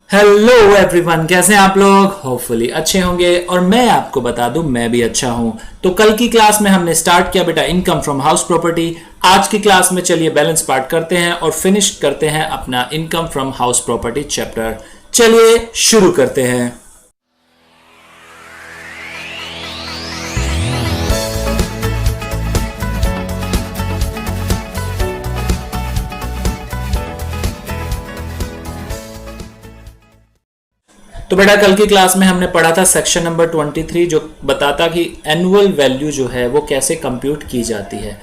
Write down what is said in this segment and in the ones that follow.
Hello everyone, कैसे हैं आप लोग। होपफुली अच्छे होंगे और मैं आपको बता दूं मैं भी अच्छा हूं। तो कल की क्लास में हमने स्टार्ट किया बेटा इनकम फ्रॉम हाउस प्रॉपर्टी। आज की क्लास में चलिए बैलेंस पार्ट करते हैं और फिनिश करते हैं अपना income from house property chapter. चलिए शुरू करते हैं। तो बेटा कल की क्लास में हमने पढ़ा था सेक्शन नंबर 23 जो बताता कि एनुअल वैल्यू जो है वो कैसे कंप्यूट की जाती है।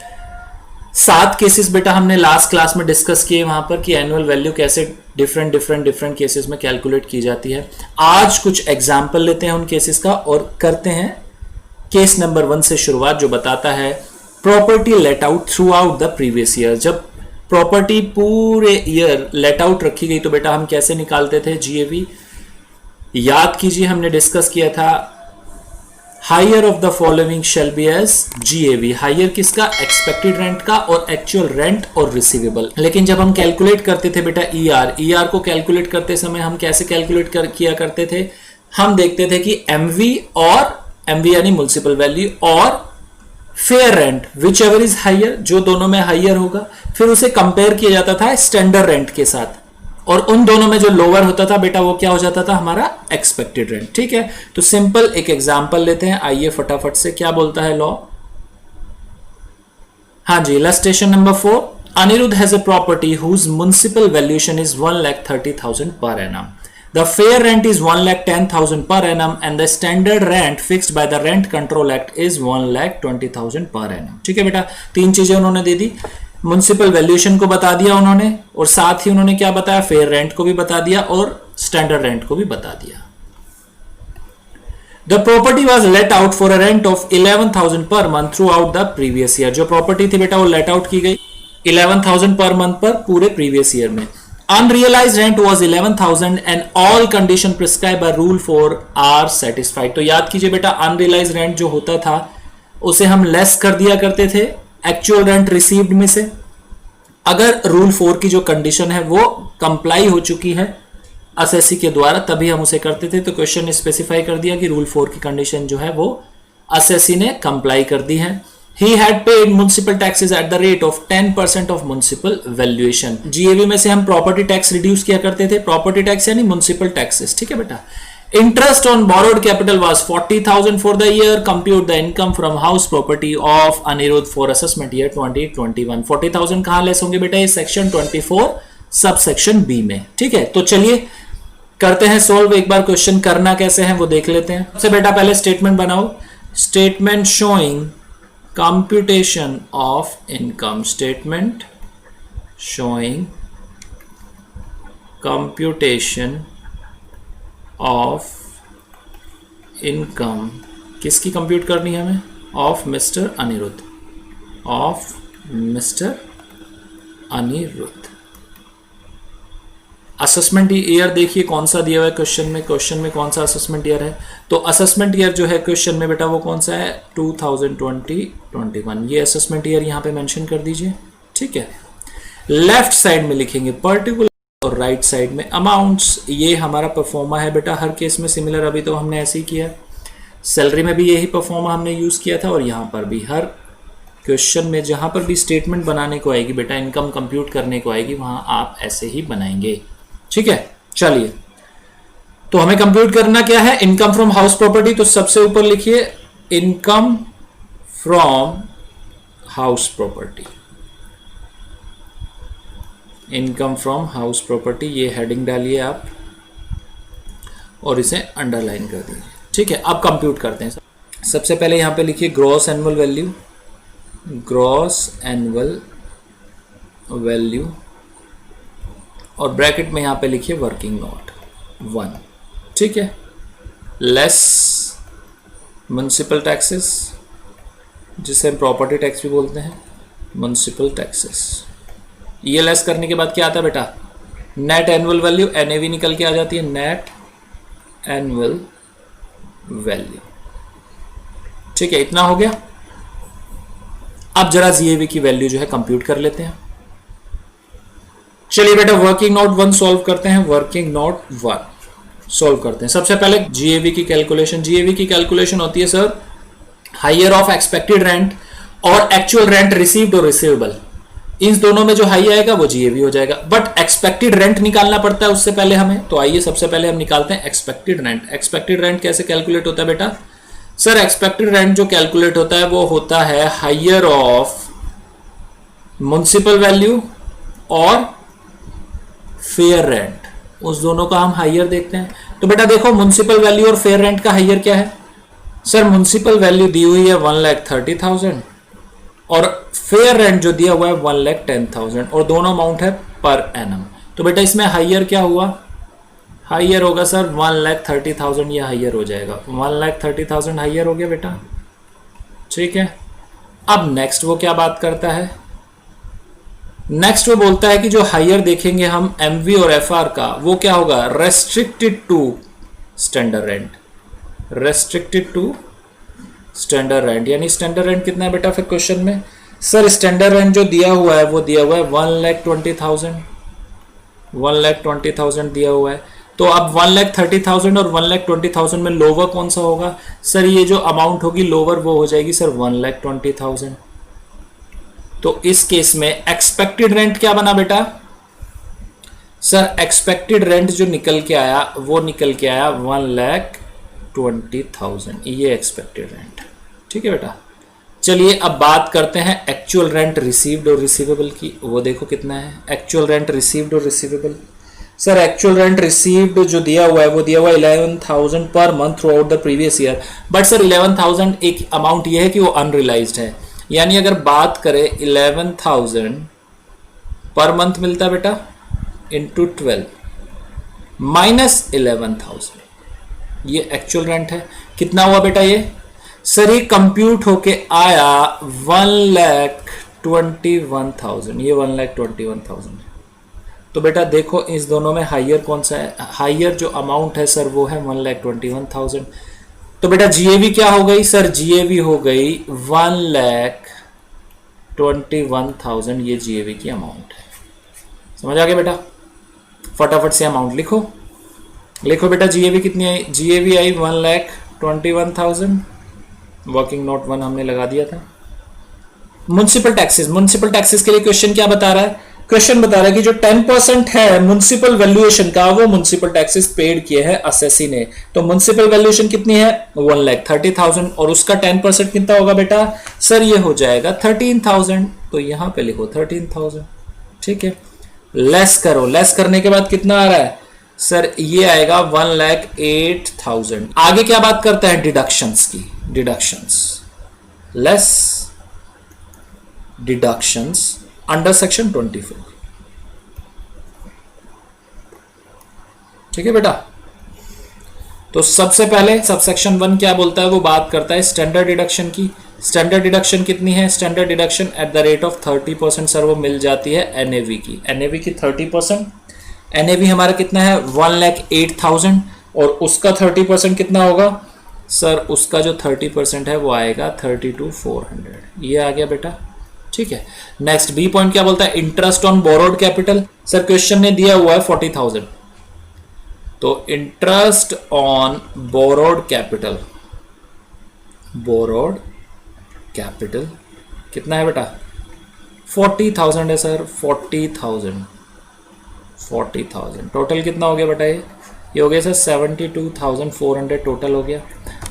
7 केसेस बेटा हमने लास्ट क्लास में डिस्कस किए वहां पर कि एनुअल वैल्यू कैसे डिफरेंट केसेस में कैलकुलेट की जाती है। आज कुछ एग्जाम्पल लेते हैं उन केसेस का और करते हैं केस नंबर 1 से शुरुआत, जो बताता है property let out through out the previous year. जब प्रॉपर्टी पूरे ईयर लेट आउट रखी गई तो बेटा हम कैसे निकालते थे जीएवी। याद कीजिए हमने डिस्कस किया था higher of the following shall be as GAV. Higher किसका, एक्सपेक्टेड रेंट का और एक्चुअल रेंट और रिसीवेबल। लेकिन जब हम कैलकुलेट करते थे बेटा ईआर को कैलकुलेट करते समय हम कैसे कैलकुलेट किया करते थे, हम देखते थे कि एमवी यानी म्युनिसिपल वैल्यू और fair rent whichever is higher, जो दोनों में हायर होगा, फिर उसे कंपेयर किया जाता था स्टैंडर्ड रेंट के साथ और उन दोनों में जो लोअर होता था बेटा वो क्या हो जाता था, हमारा एक्सपेक्टेड रेंट। ठीक है, तो सिंपल एक एग्जांपल लेते हैं, आइए फटाफट से। क्या बोलता है लॉ। हाँ जी, illustration number 4। Aniruddh has a property whose municipal valuation is 1,30,000 per annum. The fair rent is 1,10,000 per annum and the standard rent fixed by the Rent Control Act is 1,20,000 per annum। ठीक है बेटा, तीन चीजें उन्होंने दे दी। Municipal valuation को बता दिया उन्होंने और साथ ही उन्होंने क्या बताया, फेयर रेंट को भी बता दिया और स्टैंडर्ड रेंट को भी बता दिया। The property was let out for a rent of 11,000 per month throughout the previous year। जो प्रॉपर्टी थी बेटा वो लेट आउट की गई 11,000 पर मंथ पर पूरे प्रीवियस ईयर में। Unrealized rent was 11,000 and all condition prescribed by rule 4 are satisfied। तो याद कीजिए बेटा अनरियलाइज रेंट जो होता था उसे हम लेस कर दिया करते थे एक्चुअल रेंट रिसीव्ड में से। अगर रूल 4 की जो कंडीशन है वो कंप्लाई हो चुकी है असेसी के द्वारा तभी हम उसे करते थे। तो क्वेश्चन ने स्पेसिफाई कर दिया कि रूल 4 की कंडीशन जो है वो असेसी ने कंप्लाई कर दी है। He had paid municipal taxes at the rate of 10% of municipal valuation। GAV में से हम प्रॉपर्टी टैक्स रिड्यूस किया करते थे, प्रॉपर्टी टैक्स यानी म्युनिसिपल टैक्सेस। ठीक है बेटा। Interest on borrowed capital was 40,000 for the year। Compute the income from house property of Anirudh for assessment year 2021। 40,000 कहां लेस होंगे बेटा, ये सेक्शन 24 सब सेक्शन बी में। ठीक है, तो चलिए करते हैं सोल्व। एक बार क्वेश्चन करना कैसे है वो देख लेते हैं। सबसे बेटा पहले स्टेटमेंट बनाओ। Statement showing computation of income। statement showing computation of income। किसकी कंप्यूट करनी है हमें, of mister Aniruddh, of mister Aniruddh. Assessment year देखिए कौन सा दिया हुआ है क्वेश्चन में कौन सा असेसमेंट ईयर है। तो असेसमेंट ईयर जो है क्वेश्चन में बेटा वो कौन सा है, 2020-21। ये असेसमेंट ईयर यहां पे मेंशन कर दीजिए। ठीक है, लेफ्ट साइड में लिखेंगे पर्टिकुलर और राइट साइड में अमाउंट्स। ये हमारा परफॉर्मा है बेटा, हर केस में सिमिलर, अभी तो हमने ऐसे ही किया। सैलरी में भी यही परफॉर्मा हमने यूज किया था और यहां पर भी हर क्वेश्चन में जहां पर भी स्टेटमेंट बनाने को आएगी बेटा, इनकम कंप्यूट करने को आएगी, वहां आप ऐसे ही बनाएंगे। ठीक है, चलिए तो हमें कंप्यूट करना क्या है, इनकम फ्रॉम हाउस प्रॉपर्टी। तो सबसे ऊपर लिखिए income from house property, income from house property, ये हेडिंग डालिए आप और इसे अंडरलाइन कर दीजिए। ठीक है, अब कंप्यूट करते हैं। सबसे पहले यहां पे लिखिए gross annual value, gross annual value और ब्रैकेट में यहां पे लिखिए वर्किंग नोट 1। ठीक है, लेस म्युनिसिपल टैक्सेस जिसे हम प्रॉपर्टी टैक्स भी बोलते हैं, म्युनिसिपल टैक्सेस। ये लेस करने के बाद क्या आता है बेटा, नेट एनुअल वैल्यू, एनएवी निकल के आ जाती है, नेट एनुअल वैल्यू। ठीक है, इतना हो गया। अब जरा जीएवी की वैल्यू जो है कंप्यूट कर लेते हैं। चलिए बेटा वर्किंग नोट 1 सॉल्व करते हैं। वर्किंग नोट 1 सॉल्व करते हैं। सबसे पहले जीएवी की कैलकुलेशन। जीएवी की कैलकुलेशन होती है sir higher of expected rent और एक्चुअल रेंट रिसीव्ड और रिसीवेबल, इन दोनों में जो हाई आएगा वो जीएवी हो जाएगा। बट एक्सपेक्टेड रेंट निकालना पड़ता है उससे पहले हमें, तो आइए सबसे पहले हम निकालते हैं एक्सपेक्टेड रेंट। एक्सपेक्टेड रेंट कैसे कैलकुलेट होता है बेटा? सर एक्सपेक्टेड रेंट जो कैलकुलेट होता है वो होता है हायर ऑफ म्युनिसिपल वैल्यू और फेयर रेंट, उस दोनों का हम हायर देखते हैं। तो बेटा देखो म्युनिसिपल वैल्यू और फेयर रेंट का हायर क्या है? सर म्युनिसिपल वैल्यू दी हुई है 1,30,000 और फेयर रेंट जो दिया हुआ है 1,10,000 और दोनों अमाउंट है पर एनम। तो बेटा इसमें हायर क्या हुआ? हायर होगा सर 1,30,000, ये हायर हो जाएगा 1,30,000 हायर हो गया बेटा। ठीक है, अब नेक्स्ट वो क्या बात करता है? नेक्स्ट वो बोलता है कि जो हायर देखेंगे हम एमवी और एफआर का, वो क्या होगा? Restricted to standard rent. Restricted to standard rent, यानी स्टैंडर्ड रेंट कितना है बेटा फिर क्वेश्चन में? सर स्टैंडर्ड रेंट जो दिया हुआ है वो दिया हुआ है 1,20,000, 1,20,000 दिया हुआ है। तो अब 1,30,000 और 1,20,000 में लोअर कौन सा होगा? सर ये जो अमाउंट होगी लोअर वो हो जाएगी सर 1,20,000। तो इस केस में एक्सपेक्टेड रेंट क्या बना बेटा? सर एक्सपेक्टेड रेंट जो निकल के आया वो निकल के आया 1,20,000, ये एक्सपेक्टेड रेंट। ठीक है बेटा, चलिए अब बात करते हैं एक्चुअल रेंट रिसीव्ड और रिसीवेबल की। वो देखो कितना है एक्चुअल रेंट रिसीव्ड और receivable. Sir actual rent received जो दिया हुआ है वो दिया हुआ है 11,000 per month through out the previous year. But sir 11,000 एक अमाउंट ये है कि वो अनरियलाइज्ड है, यानी अगर बात करें 11,000 पर मंथ मिलता है बेटा इंटू 12 माइनस 11,000, ये एक्चुअल रेंट है। कितना हुआ बेटा ये? सर ये कंप्यूट होके आया 1,21,000, ये 1,21,000 है। तो बेटा देखो इस दोनों में हायर कौन सा है? हायर जो अमाउंट है सर वो है 1,21,000। तो बेटा जीएवी क्या हो गई? सर जीएवी हो गई 1,21,000, ये जीएवी की अमाउंट है। समझ आ गया बेटा? फटाफट से अमाउंट लिखो, लिखो बेटा जीएवी कितनी आई? जीएवी आई 1,21,000, वर्किंग नोट 1 हमने लगा दिया था। म्युनिसिपल टैक्सेस, म्युनिसिपल टैक्सेस के लिए क्वेश्चन क्या बता रहा है? क्वेश्चन बता रहा है कि जो 10% है म्युनिसिपल वैल्यूएशन का वो म्युनिसिपल टैक्सेस पेड किए हैं असेसी ने। तो म्युनिसिपल वैल्यूएशन कितनी है? 1,30,000 और उसका 10% कितना होगा बेटा? सर ये हो जाएगा 13,000, तो यहां पे लिखो 13,000। ठीक है, लेस करो, लेस करने के बाद कितना आ रहा है? सर ये आएगा 1,08,000। आगे क्या बात करता है? डिडक्शंस की। Deductions, less deductions under section 24। ठीक है बेटा, तो सबसे पहले सबसेक्शन 1 क्या बोलता है? वो बात करता है स्टैंडर्ड डिडक्शन की। स्टैंडर्ड डिडक्शन कितनी है? Standard deduction at the rate of 30% sir वो मिल जाती है एनएवी की। एनएवी की 30%, एनएवी हमारा कितना है? 1,08,000 और उसका 30% कितना होगा? सर उसका जो 30% है वो आएगा 32,400, ये आ गया बेटा। ठीक है, नेक्स्ट बी पॉइंट क्या बोलता है? Interest on borrowed capital. Sir question ने दिया हुआ है 40,000, तो interest on borrowed capital, borrowed capital कितना है बेटा? 40,000 है सर, 40,000, 40,000 टोटल कितना हो गया बेटा? ये हो गया सर 72,400 टोटल हो गया।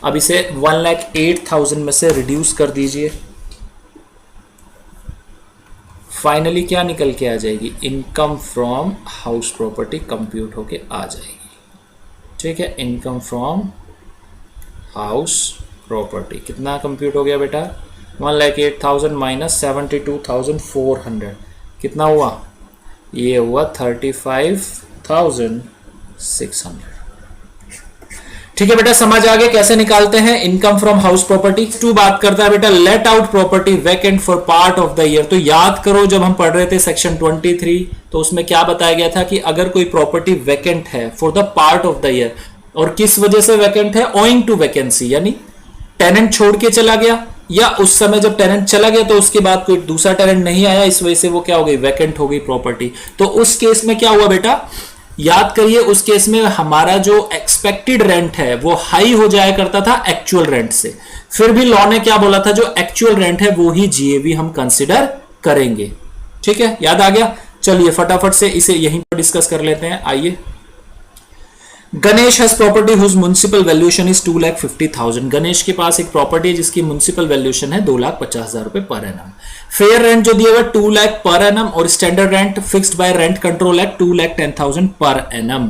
अब इसे 1,08,000 में से रिड्यूस कर दीजिए, फाइनली क्या निकल के आ जाएगी? Income from house property compute होके आ जाएगी। ठीक है, इनकम फ्रॉम हाउस प्रॉपर्टी कितना कंप्यूट हो गया बेटा? 1,08,000 माइनस 72,400 कितना हुआ? ये हुआ 35,600। ठीक है बेटा, समझ आ गया कैसे निकालते हैं इनकम फ्रॉम हाउस प्रॉपर्टी। 2 बात करता है बेटा late out property vacant for part of the year. तो याद करो जब हम पढ़ रहे थे सेक्शन 23 तो उसमें क्या बताया गया था कि अगर कोई प्रॉपर्टी वैकेंट है for the part of the year, और किस वजह से वैकेंट है? ओइंग टू वैकेंसी, यानी टेनेंट छोड़ के चला गया या उस समय जब टेनेंट चला गया तो उसके बाद कोई दूसरा टेनेंट नहीं आया, इस वजह से वो क्या हो गई? वैकेंट हो गई प्रॉपर्टी। तो उस केस में क्या हुआ बेटा? याद करिए उस केस में हमारा जो एक्सपेक्टेड रेंट है वो हाई हो जाया करता था एक्चुअल रेंट से, फिर भी लॉ ने क्या बोला था, जो एक्चुअल रेंट है वो ही जीएवी हम कंसिडर करेंगे। ठीक है, याद आ गया। चलिए फटाफट से इसे यहीं पर डिस्कस कर लेते हैं। आइए, Ganesh has property whose municipal valuation is 2,50,000। Ganesh के पास एक प्रॉपर्टी है जिसकी म्युनिसिपल वैल्यूएशन है 2,50,000 रुपए पर एनम। फेयर रेंट जो दिया हुआ 2 लाख पर एनम और standard rent fixed by rent control act 2,10,000 per annum.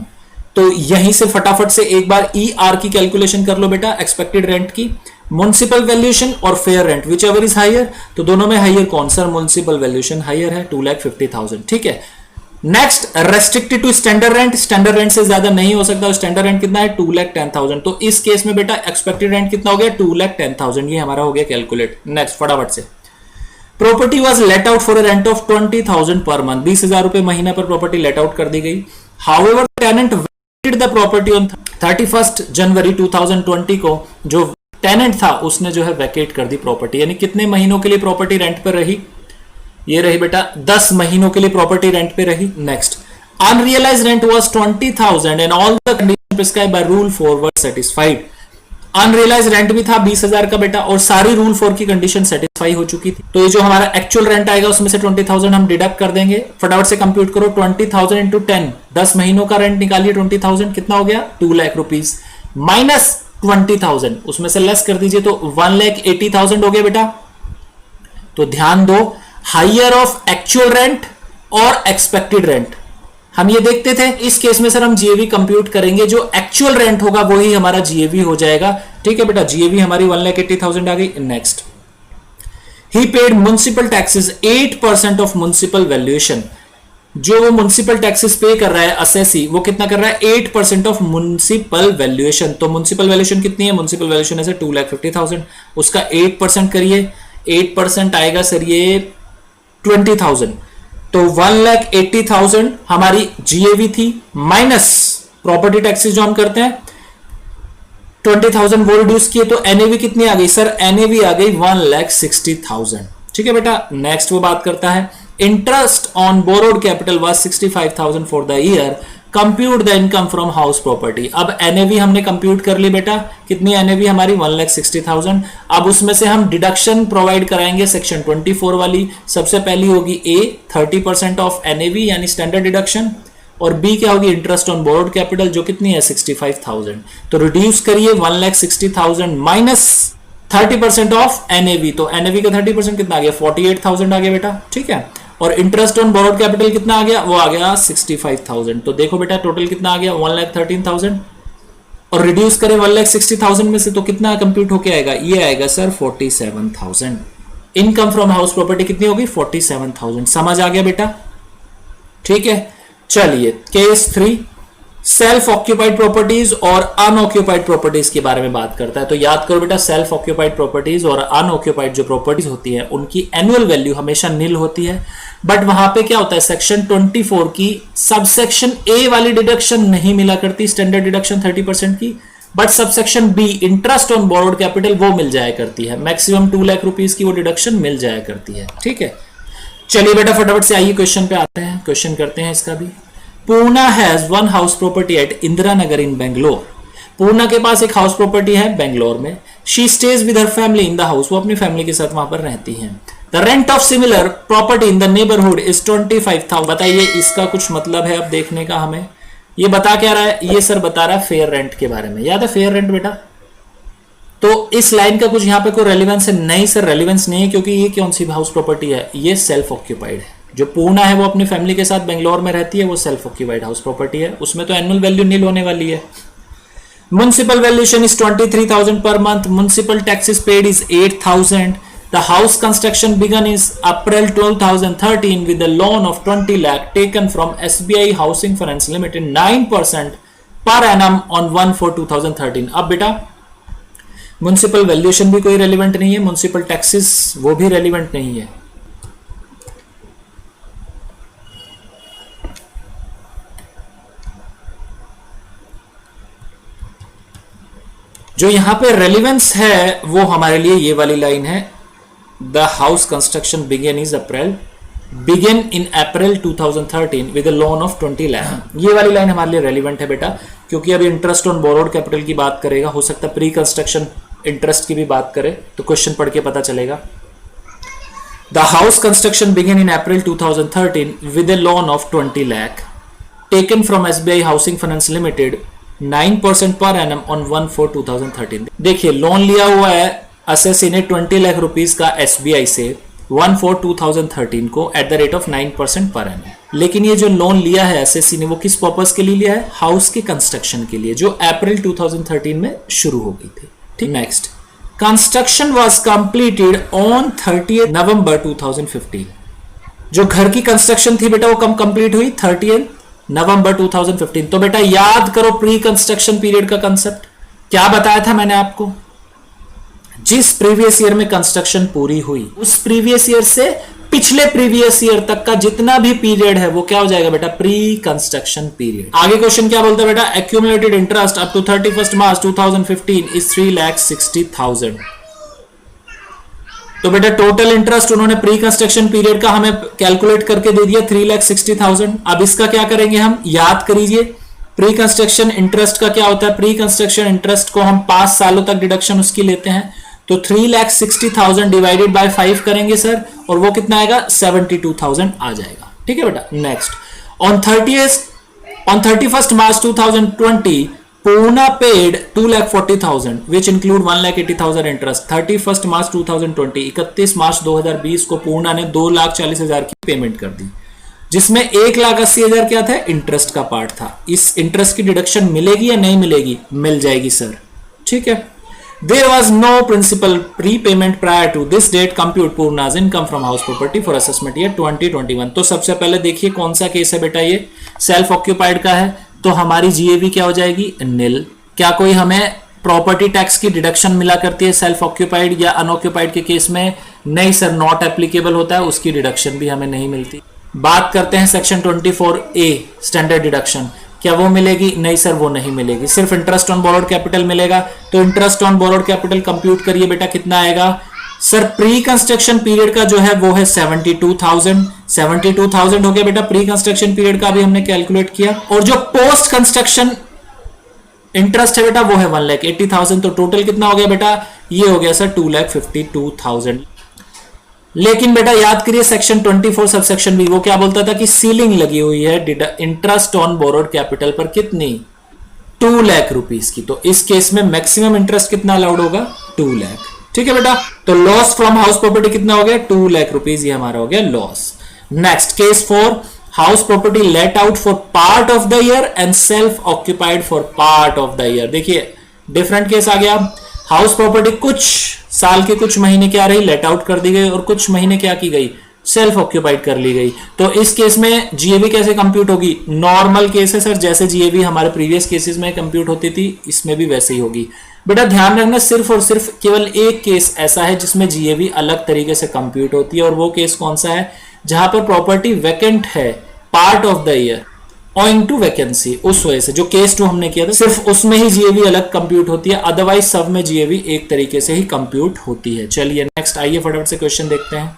तो यहीं से फटाफट से एक बार ER की कैलकुलेशन कर लो बेटा, एक्सपेक्टेड रेंट की, म्युनिसिपल वैल्यूएशन और fair rent whichever is higher. तो दोनों में हायर कौन सा, म्युनिसिपल वैल्यूएशन हायर है 2,50,000। ठीक है, next restricted to standard rent, standard rent से ज्यादा नहीं हो सकता। स्टैंडर्ड रेंट कितना है 2,10,000। तो इस केस में बेटा एक्सपेक्टेड रेंट कितना हो गया 2,10,000, ये हमारा हो गया कैलकुलेट। नेक्स्ट फटाफट से, property was let out for a rent of 20,000 per month, 20,000 रुपए महीना पर प्रॉपर्टी लेट आउट कर दी गई। However tenant vacated the property on 31 January 2020 को, जो टेनेंट था उसने जो है वैकेट कर दी प्रॉपर्टी, यानी कितने महीनों के लिए प्रॉपर्टी रेंट पर रही, ये रही बेटा 10 महीनों के लिए प्रॉपर्टी रेंट पे रही। Next, unrealised rent was 20,000 and all the condition prescribed by rule 4 were satisfied. Unrealised rent भी था 20,000 का बेटा और सारी रूल 4 की कंडीशन सेटिस्फाई हो चुकी थी। तो ये जो हमारा एक्चुअल रेंट आएगा उसमें से 20,000 हम डिडक्ट कर देंगे। फटाफट से कंप्यूट करो, 20,000 इंटू 10, 10 महीनों का रेंट निकालिए 20,000, कितना हो गया 2 लाख रुपीज, माइनस 20,000 उसमें से लेस कर दीजिए तो 1,80,000 हो गया बेटा। तो ध्यान दो, हायर ऑफ एक्चुअल रेंट और एक्सपेक्टेड रेंट हम ये देखते थे। इस केस में सर हम जीएवी कंप्यूट करेंगे, जो एक्चुअल रेंट होगा वही हमारा जीएवी हो जाएगा। ठीक है बेटा, जीएवी हमारी 1,80,000 आ गई। Next, he paid municipal taxes 8% of municipal valuation. जो वो म्युनिसिपल टैक्सेस पे कर रहा है असेसी, वो कितना कर रहा है 8% ऑफ म्युनिसिपल वैल्यूएशन। तो म्युनिसिपल वैल्यूएशन कितनी है, म्युनिसिपल वैल्यूएशन है 2,50,000, उसका 8% करिए, 8% आएगा सर ये 20,000। तो 1,80,000 हमारी जीएवी थी, माइनस प्रॉपर्टी टैक्सेस जो हम करते हैं 20,000 वो रिड्यूस किए, तो एनएवी कितनी आ गई सर, एनएवी आ गई 1,60,000। ठीक है बेटा, नेक्स्ट वो बात करता है, interest on borrowed capital was 65,000 for the year, compute the income from house property. अब एनएवी हमने कंप्यूट कर ली बेटा, कितनी एनएवी हमारी 1,60,000। अब उसमें से हम डिडक्शन प्रोवाइड कराएंगे सेक्शन 24 वाली। सबसे पहली होगी ए 30% ऑफ एनएवी यानी स्टैंडर्ड डिडक्शन, और बी क्या होगी इंटरेस्ट ऑन बोरोड कैपिटल जो कितनी है 65,000। तो रिड्यूस करिए 1,60,000 माइनस 30% ऑफ एनएवी, तो एनएवी का 30% कितना आ गया 48,000 आ गया बेटा। ठीक है, और इंटरेस्ट ऑन बोरोड कैपिटल कितना आ गया, वो आ गया 65,000। तो देखो बेटा टोटल कितना आ गया 1,13,000, और रिड्यूस करें 1,60,000 में से तो कितना कंप्यूट होके आएगा, ये आएगा sir 47,000। Income from house property कितनी होगी 47,000। समझ आ गया बेटा। ठीक है, चलिए केस 3 सेल्फ ऑक्यूपाइड प्रॉपर्टीज और अनऑक्यूपाइड प्रॉपर्टीज के बारे में बात करता है। तो याद करो बेटा, सेल्फ ऑक्यूपाइड प्रॉपर्टीज और अनऑक्यूपाइड जो प्रॉपर्टीज होती है उनकी एनुअल वैल्यू हमेशा नील होती है, बट वहां पे क्या होता है सेक्शन 24 की सबसेक्शन ए वाली डिडक्शन नहीं मिला करती, स्टैंडर्ड डिडक्शन 30% की, but subsection B interest on borrowed capital वो मिल जाया करती है, मैक्सिमम 2 लाख रुपीज की वो डिडक्शन मिल जाया करती है। ठीक है, चलिए बेटा फटाफट से आइए क्वेश्चन पे आते हैं, क्वेश्चन करते हैं इसका भी। Purna has one house property at Indira Nagar in Bangalore. Purna के पास एक हाउस प्रॉपर्टी है बेंगलोर में। She stays with her family in the house, वो अपनी फैमिली के साथ वहां पर रहती हैं। The rent of similar property in the neighbourhood is 25,000। बताइए इसका कुछ मतलब है अब देखने का हमें। ये बता क्या रहा है, ये सर बता रहा है फेयर रेंट के बारे में। याद है फेयर रेंट बेटा? तो इस लाइन का कुछ यहाँ पे कोई रेलिवेंस है? नहीं सर, रेलिवेंस नहीं है, क्योंकि ये कौन सी हाउस प्रॉपर्टी है, ये सेल्फ ऑक्यूपाइड है। जो पूर्णा है वो अपनी फैमिली के साथ बेंगलोर में रहती है, वो सेल्फ ऑक्यूपाइड हाउस प्रॉपर्टी है, उसमें तो एनुअल वैल्यू नील होने वाली है। Municipal valuation is 23,000 per month. Municipal taxes paid is 8,000. The house construction began is April 2013 with a loan of 20 lakh taken from SBI Housing Finance Limited 9% per annum on 1/4/2013. अब बेटा municipal valuation भी कोई relevant नहीं है, municipal taxes वो भी relevant नहीं है। जो यहां पे रेलिवेंस है वो हमारे लिए ये वाली लाइन है, the house construction began is April begin in April 2013 with a loan of 20 lakh. ये वाली लाइन हमारे लिए रेलिवेंट है बेटा, क्योंकि अभी इंटरेस्ट ऑन बोरोड कैपिटल की बात करेगा, हो सकता है प्री कंस्ट्रक्शन इंटरेस्ट की भी बात करे, तो क्वेश्चन पढ़ के पता चलेगा। The house construction begin in April 2013 with a loan of 20 lakh taken from SBI housing finance limited 9% per annum on 1/4/2013। देखिए लोन लिया हुआ है असेसी ने 20 लाख रुपीस का SBI से 1/4/2013 को at the rate of 9% per annum. लेकिन ये जो लोन लिया है एसएससी ने वो किस पर्पस के लिए लिया है? हाउस के कंस्ट्रक्शन के लिए, जो अप्रैल 2013 में शुरू हो गई थी। ठीक, next, construction was completed on 30 नवंबर 2015। जो घर की कंस्ट्रक्शन थी बेटा वो कब कंप्लीट हुई? 30 नवंबर 2015। तो बेटा याद करो प्री कंस्ट्रक्शन पीरियड का कंसेप्ट क्या बताया था मैंने आपको? जिस प्रीवियस ईयर में कंस्ट्रक्शन पूरी हुई उस प्रीवियस ईयर से पिछले प्रीवियस ईयर तक का जितना भी पीरियड है वो क्या हो जाएगा बेटा? Pre construction period. आगे क्वेश्चन क्या बोलता है बेटा? Accumulated interest up to 31 March 2015 is 3,60,000। तो बेटा टोटल इंटरेस्ट उन्होंने प्री कंस्ट्रक्शन पीरियड का हमें कैलकुलेट करके दे दिया 3,60,000। अब इसका क्या करेंगे हम? याद करिए प्री कंस्ट्रक्शन इंटरेस्ट का क्या होता है? प्री कंस्ट्रक्शन इंटरेस्ट को हम 5 सालों तक डिडक्शन उसकी लेते हैं, तो 3,60,000 डिवाइडेड बाय 5 करेंगे सर, और वो कितना आएगा? 72,000 आ जाएगा। ठीक है बेटा, next, on 31st March 2020 Purna paid 2,40,000 which include 1,80,000 interest. 31 मार्च 2020 31 मार्च 2020 को पूर्णा ने 2,40,000 की पेमेंट कर दी, जिसमें 1,80,000 क्या था? इंटरेस्ट का पार्ट था। इस इंटरेस्ट की डिडक्शन मिलेगी या नहीं मिलेगी? मिल जाएगी सर। ठीक है, There was no principal prepayment prior to this date. Compute Purna's income from house property for assessment year 2021। तो सबसे पहले देखिए कौन सा केस है बेटा? ये सेल्फ ऑक्यूपाइड का है, तो हमारी जीएवी क्या हो जाएगी? नील। क्या कोई हमें प्रॉपर्टी टैक्स की डिडक्शन मिला करती है सेल्फ ऑक्यूपाइड या अनऑक्यूपाइड के केस में? नहीं सर, नॉट एप्लीकेबल होता है, उसकी डिडक्शन भी हमें नहीं मिलती। बात करते हैं सेक्शन 24A स्टैंडर्ड डिडक्शन, क्या वो मिलेगी? नहीं सर, वो नहीं मिलेगी, सिर्फ इंटरेस्ट ऑन बोरोड कैपिटल मिलेगा। तो interest on borrowed capital compute करिए बेटा, कितना आएगा सर? प्री कंस्ट्रक्शन पीरियड का जो है वो है 72,000 हो गया बेटा प्री कंस्ट्रक्शन पीरियड का, अभी हमने कैलकुलेट किया। और जो पोस्ट कंस्ट्रक्शन इंटरेस्ट है बेटा वो है 1,80,000। तो टोटल कितना हो गया बेटा? ये हो गया सर 2,52,000। लेकिन बेटा याद करिए सेक्शन 24 सब सेक्शन बी वो क्या बोलता था कि सीलिंग लगी हुई है इंटरेस्ट ऑन बोरोड कैपिटल पर, कितनी? 2 लाख रुपीस की। तो इस केस में मैक्सिमम इंटरेस्ट कितना अलाउड होगा? 2 लाख। ठीक है बेटा, तो लॉस फ्रॉम हाउस प्रॉपर्टी कितना हो गया? 2 लाख रुपीस, ये हमारा हो गया loss. Next case 4, house property let out for part of the year and self occupied for part of the year. देखिए डिफरेंट केस आ गया। हाउस प्रॉपर्टी कुछ साल के कुछ महीने क्या रही? लेट आउट कर दी गई, और कुछ महीने क्या की गई? सेल्फ ऑक्यूपाइड कर ली गई। तो इस केस में जीएवी कैसे कंप्यूट होगी? नॉर्मल केस है सर, जैसे जीएवी हमारे प्रीवियस केसेस में कंप्यूट होती थी इसमें भी वैसे ही होगी। बेटा ध्यान रखना सिर्फ और सिर्फ केवल एक केस ऐसा है जिसमें जीएवी अलग तरीके से कंप्यूट होती है, और वो केस कौन सा है? जहां पर प्रॉपर्टी वैकेंट है part of the year owing to vacancy. उस वजह से जो केस 2 हमने किया था सिर्फ उसमें ही जीएवी अलग कंप्यूट होती है, अदरवाइज सब में जीएवी एक तरीके से ही कंप्यूट होती है। चलिए नेक्स्ट आइए फटाफट से क्वेश्चन देखते हैं।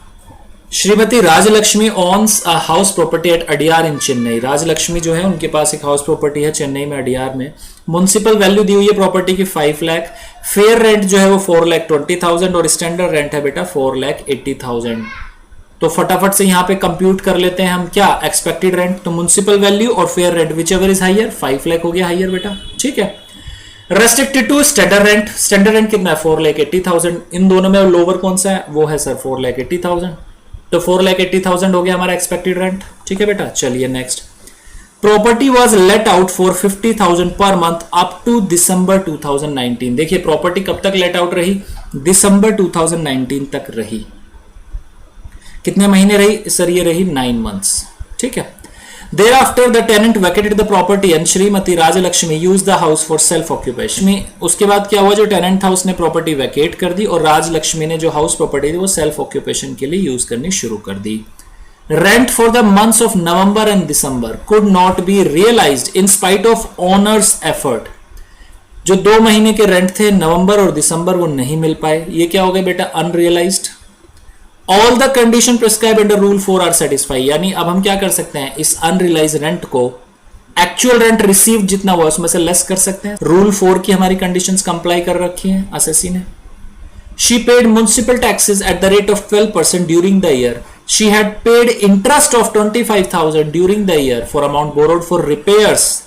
Shrimati Rajalakshmi owns a house property at Adyar in Chennai. Rajalakshmi जो है उनके पास एक हाउस प्रॉपर्टी है चेन्नई में अडियार में। म्युनिसिपल वैल्यू दी हुई है प्रॉपर्टी की 5 लाख, फेयर रेंट जो है वो 4,20,000 और स्टैंडर्ड रेंट है बेटा 4,80,000। तो फटाफट से यहां पे कंप्यूट कर लेते हैं हम क्या? Expected rent. तो म्युनिसिपल वैल्यू और fair rent whichever is higher, 5 lakh हो गया हायर बेटा। ठीक है, restricted to standard rent. Standard rent कितना है? 4,80,000। इन दोनों में लोअर कौन सा है? वो है सर 4,80,000। तो 4,80,000 हो गया हमारा एक्सपेक्टेड रेंट। ठीक है बेटा, चलिए next. Property was let out for 50,000 per month up to दिसंबर 2019। देखिए प्रॉपर्टी कब तक लेट आउट रही? दिसंबर 2019 तक रही। कितने महीने रही सर? ये रही 9 months। ठीक है, thereafter the tenant vacated the property and Shrimati Rajalakshmi used the house for self occupation। उसके बाद क्या हुआ? जो टेनेंट था उसने प्रॉपर्टी वैकेट कर दी और राजलक्ष्मी ने जो हाउस प्रॉपर्टी थी वो सेल्फ ऑक्यूपेशन के लिए यूज करनी शुरू कर दी। Rent for the months of November and December could not be realised in spite of owner's effort. जो 2 महीने के रेंट थे नवंबर और दिसंबर वो नहीं मिल पाए, ये क्या हो गया बेटा? Unrealized. All the condition prescribe under rule 4 are satisfy, यानी अब हम क्या कर सकते हैं, इस अनरियलाइज रेंट को एक्चुअल रेंट रिसीव जितना हुआ उसमें से लेस कर सकते हैं। रूल 4 की हमारी कंडीशंस कंप्लाई कर रखी हैं असेसी ने। She paid municipal taxes at the rate of 12% during the year. She had paid interest of 25,000 during the year for amount borrowed for repairs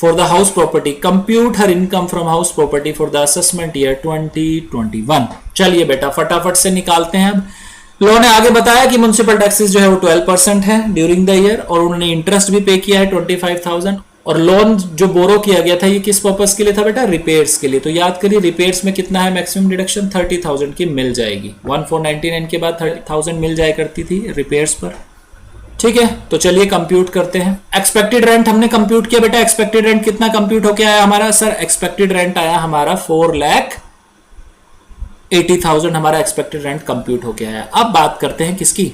for the house property. Compute her income from house property for the assessment year 2021. चलिए बेटा फटाफट से निकालते हैं। अब law ने आगे बताया कि म्युनिसिपल टैक्सेस जो है वो 12% है ड्यूरिंग द ईयर, और उन्होंने इंटरेस्ट भी पे किया है 25,000, और लोन जो बोरो किया गया था ये किस पर्पस के लिए था बेटा, रिपेयर्स के लिए। तो याद करिए रिपेयर्स में कितना है मैक्सिमम डिडक्शन, 30,000 की मिल जाएगी। 1499 के बाद 30,000 मिल जाया करती थी रिपेयर्स पर। ठीक है, तो चलिए कंप्यूट करते हैं। एक्सपेक्टेड रेंट हमने कंप्यूट किया बेटा। एक्सपेक्टेड रेंट कितना कंप्यूट होके आया हमारा सर, एक्सपेक्टेड रेंट आया हमारा 4,80,000 हमारा एक्सपेक्टेड रेंट कंप्यूट होके आया। अब बात करते हैं किसकी,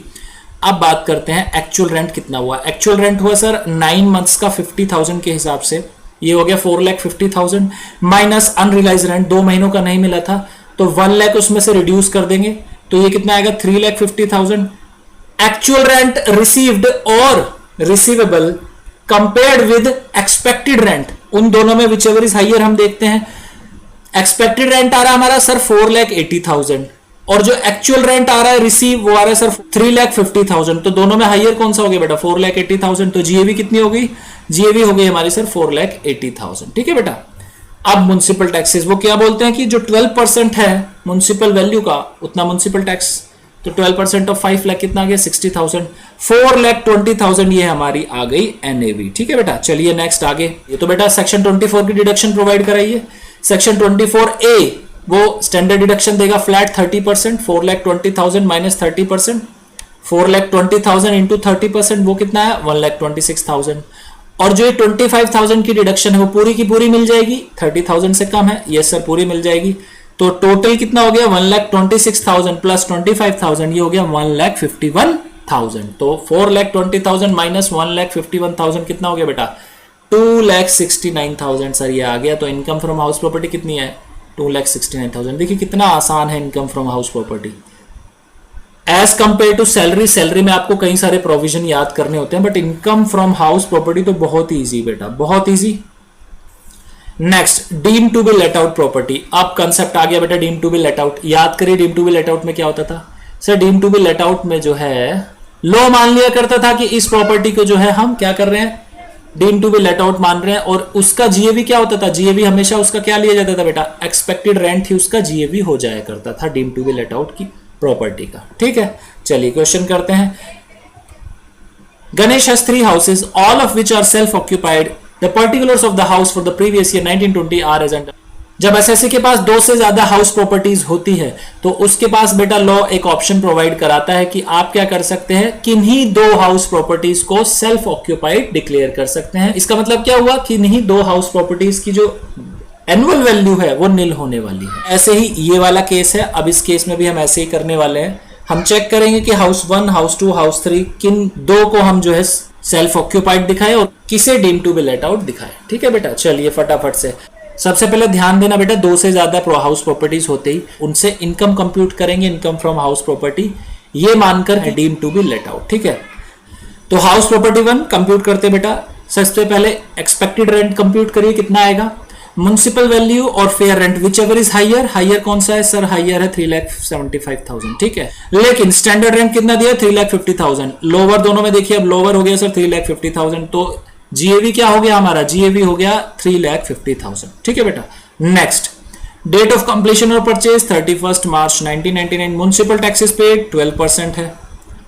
अब बात करते हैं एक्चुअल रेंट कितना हुआ। एक्चुअल रेंट हुआ सर 9 मंथ्स का 50,000 के हिसाब से, ये हो गया 4,50,000 माइनस अनरियलाइज रेंट 2 महीनों का नहीं मिला था तो 1 लाख उसमें से रिड्यूस कर देंगे तो ये कितना आएगा 3,50,000। एक्चुअल रेंट रिसीव्ड और receivable compared with expected rent, उन दोनों में विचएवर इज हाइयर हम देखते हैं। एक्सपेक्टेड रेंट आ रहा है हमारा सर 4,80,000 और जो एक्चुअल रेंट आ रहा है रिसीव वो आ रहा है सर 3,50,000, तो दोनों में हाइयर कौन सा हो गया बेटा 4,80,000। तो जीएवी कितनी हो गई, जीएवी हो गई हमारी सर 4,80,000। ठीक है बेटा। अब म्युनिसिपल टैक्सेस वो क्या बोलते हैं कि जो 12% है म्युनिसिपल वैल्यू का उतना म्युनिसिपल टैक्स, तो 12% ऑफ 5 लाख कितना आ गया 60,000। 4,20,000 ये हमारी आ गई एनएवी। ठीक है बेटा। चलिए नेक्स्ट आगे, ये तो बेटा सेक्शन 24 की डिडक्शन प्रोवाइड कराइए। सेक्शन 24A वो स्टैंडर्ड डिडक्शन देगा फ्लैट 30%, 4,20,000 माइनस 30%, 4,20,000 इंटू 30% वो कितना है 1,26,000। और जो ये 25,000 की डिडक्शन है वो पूरी की पूरी मिल जाएगी, 30,000 से कम है, यस सर पूरी मिल जाएगी। तो टोटल कितना हो गया 1,26,000 प्लस 25,000 ये हो गया 1,51,000। तो 4,20,000 माइनस 1,51,000 कितना हो गया बेटा 2,69,000 सर ये आ गया। तो इनकम फ्रॉम हाउस प्रॉपर्टी कितनी है 2,69,000। देखिए कितना आसान है income from house property as compare to salary. Salary में आपको कई सारे प्रोविजन याद करने होते हैं but income from house property तो बहुत ही ईजी बेटा, बहुत easy. Next deem to be let out property. अब कंसेप्ट आ गया बेटा deem to be let out. याद करिए deem to be let out में क्या होता था sir, deem to be let out में जो है लॉ मान लिया करता था कि इस प्रॉपर्टी को जो है हम क्या कर रहे हैं deem to be let out मान रहे हैं, और उसका जीएवी क्या होता था, जीएवी हमेशा उसका क्या लिया जाता था बेटा एक्सपेक्टेड रेंट ही उसका जीएवी हो जाया करता था deem to be let out की प्रॉपर्टी का। ठीक है, चलिए क्वेश्चन करते हैं। Ganesh has 3 houses all of which are self occupied. The particulars of the house for the previous year 1920 are as under। जब एसएससी के पास 2 से ज्यादा हाउस प्रॉपर्टीज होती है तो उसके पास बेटा लॉ एक ऑप्शन प्रोवाइड कराता है कि आप क्या कर सकते हैं, किन्हीं 2 हाउस प्रॉपर्टीज को सेल्फ ऑक्यूपाइड डिक्लेयर कर सकते हैं। इसका मतलब क्या हुआ, किन्हीं 2 हाउस प्रॉपर्टीज की जो एनुअल वैल्यू है वो नील होने वाली है। ऐसे ही ये वाला केस है, अब इस केस में भी हम ऐसे ही करने वाले हैं। हम चेक करेंगे कि हाउस 1, हाउस 2, हाउस 3 किन 2 को हम जो है सेल्फ ऑक्यूपाइड दिखाए और किसे deem to be let out दिखाए। ठीक है बेटा। चलिए फटाफट से सबसे पहले ध्यान देना बेटा 2 से ज्यादा हाउस प्रॉपर्टीज होते ही उनसे इनकम कंप्यूट करेंगे, इनकम फ्रॉम हाउस प्रॉपर्टी ये मानकर deem to be let out. ठीक है, तो हाउस प्रॉपर्टी 1 कंप्यूट करते बेटा। सबसे पहले एक्सपेक्टेड रेंट कंप्यूट करिए कितना आएगा, म्युनिसिपल वैल्यू और fair rent whichever is higher. Higher कौन सा है सर, हाइयर है 3,75,000। ठीक है, लेकिन स्टैंडर्ड रेंट कितना दिया 3,50,000। लोअर दोनों में देखिए, अब लोअर हो गया सर 3,50,000, तो जीएवी क्या हो गया हमारा, जीएवी हो गया 3,50,000। ठीक है बेटा। नेक्स्ट डेट ऑफ कंप्लीशन और परचेज 31 मार्च 1999। म्युनिसिपल टैक्सेस पेड 12% है।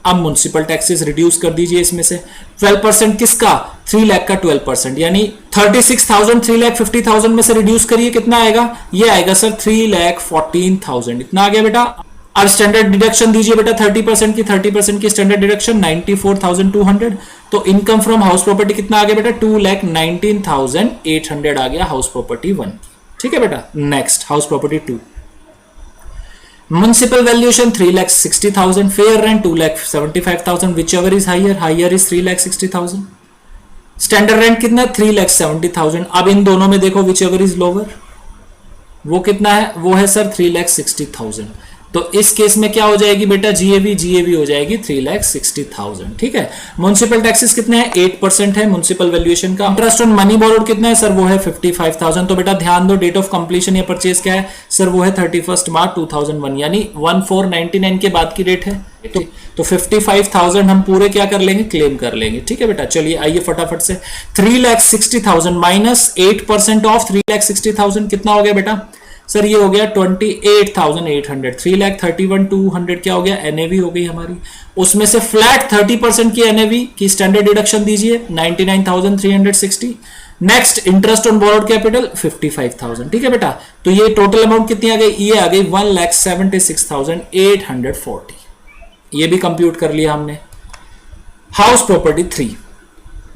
अब म्युनिसिपल टैक्सेस रिड्यूस कर दीजिए इसमें से 12% किसका 3 लाख का 12%, यानी 36,000 3,50,000 में से रिड्यूस करिए कितना आएगा, ये आएगा सर 3,14,000। इतना आ गया बेटा। अब स्टैंडर्ड डिडक्शन दीजिए बेटा 30% की, 30% की स्टैंडर्ड डिडक्शन 94,200। तो इनकम फ्रॉम हाउस प्रॉपर्टी कितना आ गया बेटा 2,19,800 आ गया हाउस प्रॉपर्टी 1। ठीक है बेटा। Next house property 2, municipal valuation 3,60,000, fair rent 2,75,000 which ever is higher, higher is 3,60,000। Standard rent कितना 3,70,000। अब इन दोनों में देखो विच एवर इज लोअर, वो कितना है, वो है सर 3,60,000। तो इस केस में क्या हो जाएगी बेटा, जीएवी हो जाएगी 3,60,000। ठीक है। म्युनिसिपल टैक्सेस कितने हैं, 8% है म्युनिसिपल वैल्यूएशन का। इंटरेस्ट ऑन मनी बोरोड कितना है सर, वो है 55,000। तो बेटा ध्यान दो, डेट ऑफ कंप्लीशन या परचेज क्या है सर, वो है 31 मार्च 2001, यानी 1499 के बाद की डेट है। तो 55,000 हम पूरे क्या कर लेंगे, क्लेम कर लेंगे। ठीक है बेटा, चलिए आइए फटाफट से 3,60,000 माइनस 8% ऑफ 3,60,000 कितना हो गया बेटा सर, ये हो गया 28,800। 3,31,200 क्या हो गया, एनएवी हो गई हमारी। उसमें से फ्लैट 30% की एनएवी की स्टैंडर्ड डिडक्शन दीजिए 99,360। Next interest on borrowed capital 55,000। ठीक है बेटा, तो ये टोटल अमाउंट कितनी आ गई, ये आ गई 1,76,840। ये भी कंप्यूट कर लिया हमने। House property 3,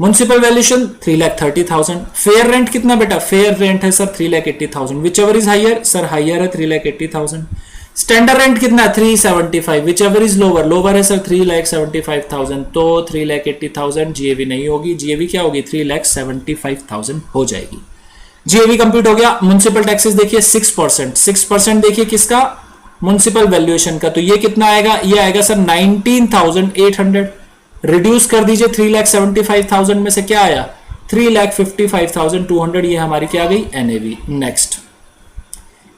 municipal valuation 3,30,000। Fair rent कितना बेटा, फेयर रेंट है sir 3,80,000। Whichever is higher sir, higher है 3,80,000। स्टैंडर्ड रेंट कितना है 375, whichever is lower, lower है सर 3,75,000। तो 3,80,000 जीएवी नहीं होगी, जीएवी क्या होगी 3,75,000 हो जाएगी। जीएवी कंप्लीट हो गया। म्युनिसिपल टैक्सेस देखिए 6%, 6% देखिए किसका, म्युनिसिपल वैल्यूएशन का। तो ये कितना आएगा, ये आएगा सर 19,800। रिड्यूस कर दीजिए 3,75,000 में से क्या आया 3,55,200। ये हमारी क्या आ गई, NAV. Next,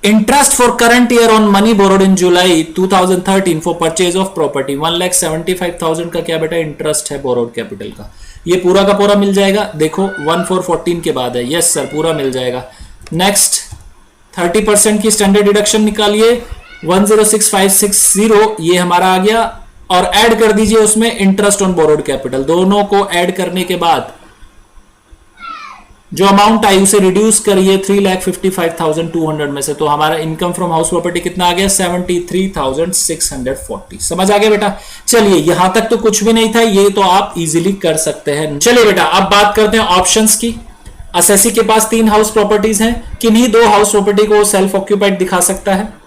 interest for current year on money borrowed in July 2013 for purchase of property 1,75,000 का क्या बेटा इंटरेस्ट है बोरोड कैपिटल का। ये पूरा का पूरा मिल जाएगा, देखो 1414 के बाद है, यस सर पूरा मिल जाएगा। नेक्स्ट 30% की स्टैंडर्ड डिडक्शन निकालिए 106,560 ये हमारा आ गया, और ऐड कर दीजिए उसमें इंटरेस्ट ऑन बोरोड कैपिटल। दोनों को ऐड करने के बाद जो अमाउंट आई उसे रिड्यूस करिए 3,55,200 में से, तो हमारा इनकम फ्रॉम हाउस प्रॉपर्टी कितना आ गया 73,640। समझ आ गया बेटा। चलिए यहां तक तो कुछ भी नहीं था, ये तो आप इजीली कर सकते हैं। चलिए बेटा अब बात करते हैं ऑप्शंस की। असेसी के पास 3 हाउस प्रॉपर्टीज हैं, किन्हीं 2 हाउस प्रॉपर्टी को सेल्फ ऑक्यूपाइड दिखा सकता है।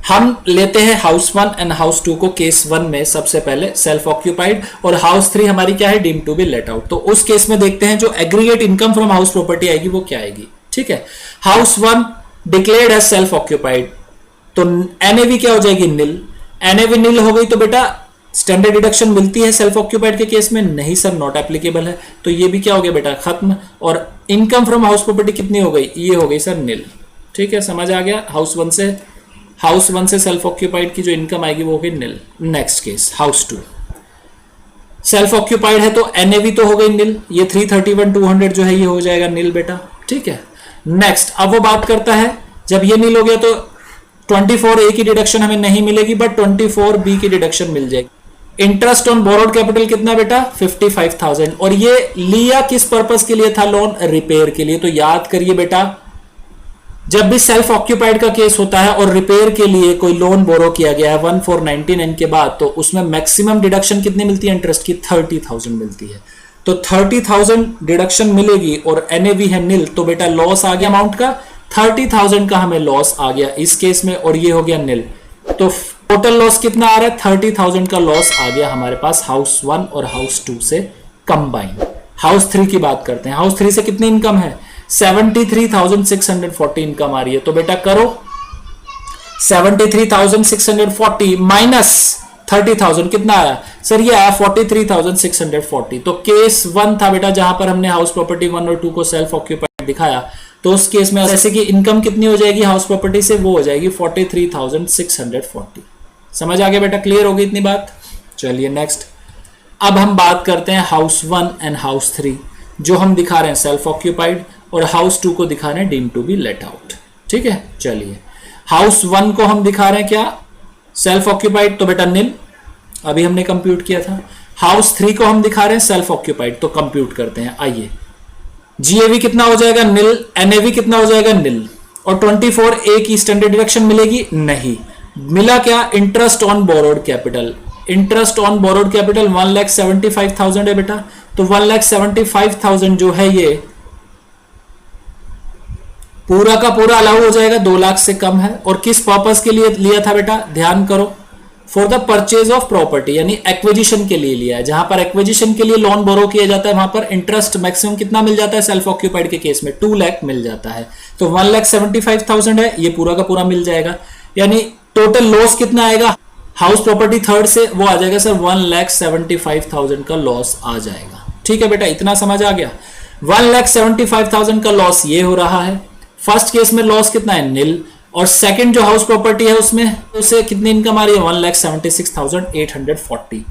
हम लेते हैं हाउस 1 एंड हाउस 2 को केस 1 में सबसे पहले सेल्फ ऑक्यूपाइड, और हाउस 3 हमारी क्या है deem to be let out. तो उस केस में देखते हैं जो aggregate income from house property आएगी वो क्या आएगी। ठीक है, house 1 declared as self occupied, तो एनएवी क्या हो जाएगी निल। एनएवी निल हो गई तो बेटा स्टैंडर्ड डिडक्शन मिलती है सेल्फ ऑक्यूपाइड के केस में, नहीं सर नॉट एप्लीकेबल है, तो ये भी क्या हो गया बेटा खत्म। और इनकम फ्रॉम हाउस प्रॉपर्टी कितनी हो गई, ये हो गई सर निल। ठीक है, समझ आ गया। हाउस 1 से सेल्फ ऑक्यूपाइड की जो इनकम आएगी वो होगी nil. Next case house 2 self occupied है तो एनएवी तो हो गई निल, ये 331,200 जो है ये हो जाएगा निल बेटा। ठीक है, नेक्स्ट अब वो बात करता है जब ये निल हो गया तो 24A की डिडक्शन हमें नहीं मिलेगी, बट 24B की डिडक्शन मिल जाएगी। इंटरेस्ट ऑन बोरोड कैपिटल कितना बेटा 55,000, और ये लिया किस पर्पस के लिए था लोन, रिपेयर के लिए। तो याद करिए बेटा जब भी सेल्फ ऑक्यूपाइड का केस होता है और रिपेयर के लिए कोई लोन बोरो किया गया है 1499 के बाद, तो उसमें मैक्सिमम डिडक्शन कितनी मिलती है इंटरेस्ट की 30,000 मिलती है। तो 30,000 डिडक्शन मिलेगी और एनएवी है निल, तो बेटा लॉस आ गया अमाउंट का 30,000 का हमें लॉस आ गया इस केस में, और ये हो गया निल। तो टोटल लॉस कितना आ रहा है 30,000 का लॉस आ गया हमारे पास हाउस 1 और हाउस 2 से कंबाइन। हाउस 3 की बात करते हैं। हाउस 3 से कितनी इनकम है 73,640 इनकम आ रही है। तो बेटा करो 73,640 माइनस 30,000 कितना आया सर, ये आया 43,640। तो केस 1 था बेटा जहां पर हमने हाउस प्रॉपर्टी 1 और 2 को सेल्फ ऑक्यूपाइड दिखाया, तो उस केस में ऐसे कि इनकम कितनी हो जाएगी हाउस प्रॉपर्टी से, वो हो जाएगी 43,640। समझ आ गया बेटा, क्लियर हो गई इतनी बात। चलिए नेक्स्ट अब हम बात करते हैं हाउस 1 एंड हाउस 3 जो हम दिखा रहे हैं सेल्फ ऑक्यूपाइड, और हाउस 2 को दिखा रहे हैं deem to be let out. ठीक है, चलिए हाउस 1 को हम दिखा रहे हैं क्या सेल्फ ऑक्यूपाइड, तो बेटा निल अभी हमने कंप्यूट किया था। हाउस 3 को हम दिखा रहे हैं सेल्फ ऑक्यूपाइड, तो कंप्यूट करते हैं। आइए जीएवी कितना हो जाएगा निल, एनएवी कितना हो जाएगा निल, और 24A की स्टैंडर्ड डिडक्शन मिलेगी नहीं। मिला क्या interest on borrowed capital, interest on borrowed capital 1,75,000 है बेटा, तो 1,75,000 जो है ये पूरा का पूरा अलाउ हो जाएगा, 2 लाख से कम है। और किस पर्पस के लिए लिया था बेटा ध्यान करो, for the purchase of property, यानी एक्विजिशन के लिए लिया है। जहां पर एक्विजिशन के लिए लोन बोरो किया जाता है वहां पर इंटरेस्ट मैक्सिमम कितना मिल जाता है सेल्फ ऑक्यूपाइड के केस में 2 लाख मिल जाता है। तो 1,75,000 है, ये पूरा का पूरा मिल जाएगा, यानी टोटल लॉस कितना आएगा हाउस प्रॉपर्टी थर्ड से, वो आ जाएगा सर 1,75,000 का लॉस आ जाएगा। ठीक है बेटा, इतना समझ आ गया। 1,75,000 का लॉस ये हो रहा है। फर्स्ट केस में लॉस कितना है, नील। और सेकंड जो हाउस प्रॉपर्टी है उसमें उसे कितनी इनकम आ रही है, 1,76,840।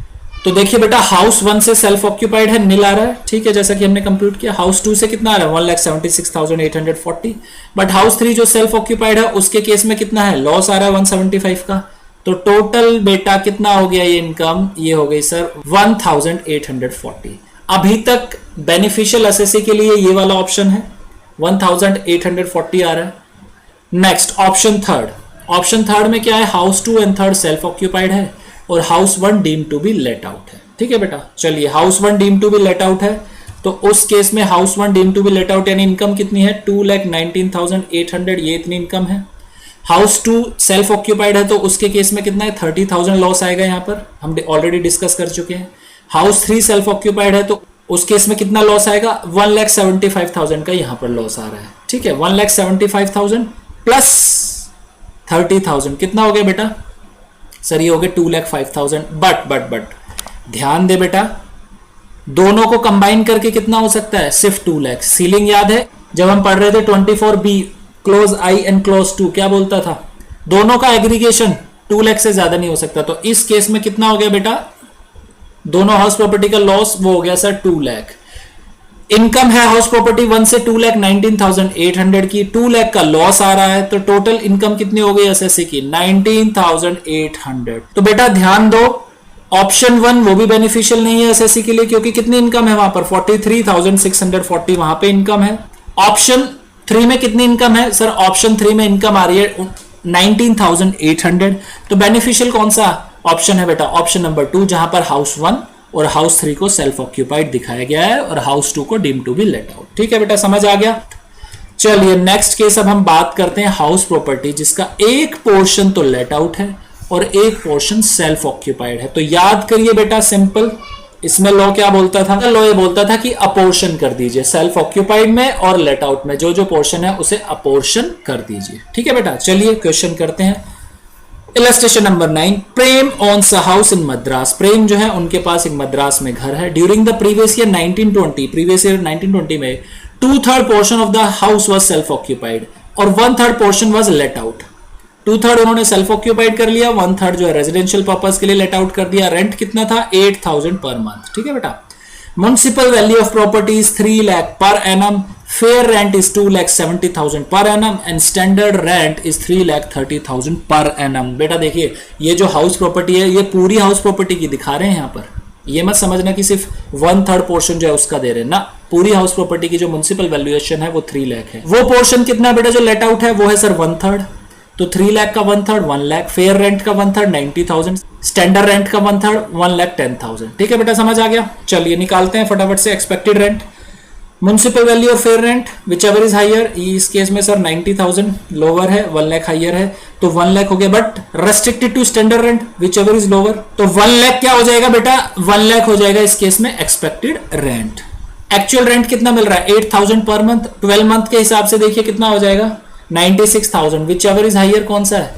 तो देखिए बेटा, हाउस 1 से सेल्फ ऑक्यूपाइड है, नील आ रहा है। ठीक है, जैसा कि हमने कंप्यूट किया। हाउस 2 से कितना आ रहा है, 1,76,840। बट हाउस 3 जो सेल्फ ऑक्यूपाइड है उसके केस में कितना है, लॉस आ रहा है 175 का। तो टोटल बेटा कितना हो गया ये इनकम, ये हो गई सर 1,840। अभी तक बेनिफिशियल एसएससी के लिए ये वाला ऑप्शन है, 1,840 आ रहा है। Next option third, option third में क्या है, house 2 and third self occupied है और house 1 deem to be let out है। ठीक है बेटा, चलिए house 1 deem to be let out है, तो उस केस में house 1 deem to be let out यानी इनकम कितनी है, 2,19,800, ये इतनी इनकम है। हाउस 2 सेल्फ ऑक्यूपाइड है तो उसके केस में कितना है, 30,000 लॉस आएगा, यहां पर हम ऑलरेडी डिस्कस कर चुके हैं। हाउस 3 सेल्फ ऑक्यूपाइड है तो उस केस में कितना लॉस आएगा, 1,75,000 का यहां पर लॉस आ रहा है। ठीक है, 1,75,000 प्लस 30,000 कितना हो गया बेटा, सर ये हो गया 2,05,000। बट ध्यान दे बेटा, दोनों को कंबाइन करके कितना हो सकता है, सिर्फ 2 लाख। सीलिंग याद है जब हम पढ़ रहे थे 24B close I and close 2 क्या बोलता था, दोनों का एग्रीगेशन 2 लाख से ज्यादा नहीं हो सकता। तो इस केस में कितना हो गया बेटा, दोनों हाउस प्रॉपर्टी का लॉस वो हो गया सर 2 लाख। इनकम है हाउस प्रॉपर्टी 1 से 2,19,800 की, 2 लाख का लॉस आ रहा है, तो टोटल इनकम कितनी हो गई एसएससी की, 19,800। तो बेटा ध्यान दो, ऑप्शन 1 वो भी बेनिफिशियल नहीं है एसएससी के लिए, क्योंकि कितनी इनकम है वहां पर, 43,640 वहां पे इनकम है। ऑप्शन 3 में कितनी इनकम है सर, ऑप्शन 3 में इनकम आ रही है 19,800। तो बेनिफिशियल कौन सा ऑप्शन है बेटा, ऑप्शन नंबर 2, जहां पर हाउस 1 और हाउस 3 को सेल्फ ऑक्यूपाइड दिखाया गया है और हाउस 2 को deem to be let out. ठीक है बेटा, समझ आ गया। चलिए नेक्स्ट केस अब हम बात करते हैं हाउस प्रॉपर्टी जिसका एक पोर्शन तो लेट आउट है और एक पोर्शन सेल्फ ऑक्यूपाइड है। तो याद करिए बेटा, सिंपल, इसमें लॉ क्या बोलता था, लॉ ये बोलता था कि अपोर्शन कर दीजिए, सेल्फ ऑक्यूपाइड में और लेट आउट में जो जो पोर्शन है उसे अपोर्शन कर दीजिए। ठीक है बेटा, चलिए क्वेश्चन करते हैं। Illustration number 9, Prem owns a house in Madras. Prem जो है उनके पास एक मद्रास में घर है। During the previous year 1920, previous year 1920 में 2/3 portion of the house was self occupied और 1/3 पोर्शन वाज लेट आउट। 2/3 उन्होंने सेल्फ ऑक्यूपाइड कर लिया, 1/3 जो है रेजिडेंशियल पर्पस के लिए लेट आउट कर दिया। रेंट कितना था, 8,000 पर मंथ। ठीक है बेटा, municipal value of property is 3 lakh per annum, fair rent is 2,70,000 per annum and standard rent is 3,30,000 per annum. बेटा देखिए, ये जो हाउस प्रॉपर्टी है ये पूरी हाउस प्रॉपर्टी की दिखा रहे हैं यहाँ पर, ये मत समझना कि सिर्फ 1/3 पोर्शन जो है उसका दे रहे हैं ना, पूरी हाउस प्रॉपर्टी की जो म्युनिसिपल वैल्यूएशन है वो 3 लाख है। वो पोर्शन कितना बेटा जो लेट आउट है वो है सर 1/3, तो 3 लाख का 1/3 1 लाख, फेयर रेंट का 1/3 90,000, स्टैंडर्ड रेंट का 1/3 1,10,000। ठीक है बेटा, समझ आ गया। चलिए निकालते हैं फटाफट से एक्सपेक्टेड रेंट, म्युनिसिपल वैल्यू और fair rent whichever is higher. इस केस में सर 90,000 लोअर है, 1 लाख हाइयर है, तो 1 लाख हो गया, but restricted to standard rent whichever is lower, तो 1 लाख क्या हो जाएगा बेटा, 1 लाख हो जाएगा इस केस में एक्सपेक्टेड रेंट। एक्चुअल रेंट कितना मिल रहा है, 8,000 पर मंथ, 12 मंथ के हिसाब से देखिए कितना हो जाएगा, 96,000, विच एवर इज हाइयर कौन सा है,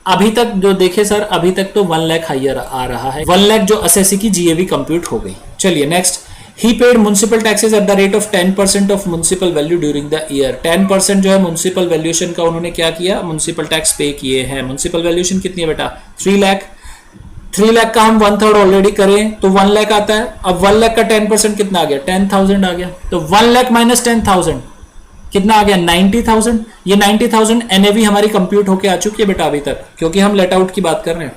अभी तक जो देखे सर अभी तक तो 1 लाख हाइयर आ रहा है, 1 लाख जो एसएससी की जीएवी कंप्यूट हो गई। चलिए next, he paid municipal taxes at the rate of 10% of municipal value during the year. 10% जो है म्युनिसिपल वैल्यूएशन का उन्होंने क्या किया, म्युनिसिपल टैक्स पे किए हैं। म्युनिसिपल वैल्यूएशन कितनी है बेटा, 3 लाख, 3 लाख का हम 1/3 ऑलरेडी करें तो 1 लाख आता है। अब 1 लाख का 10% कितना आ गया, 10,000 आ गया, तो 1 लाख माइनस 10,000 कितना आ गया, 90,000। ये 90,000 एनएवी हमारी कंप्यूट होके आ चुकी है बेटा अभी तक, क्योंकि हम लेट आउट की बात कर रहे हैं।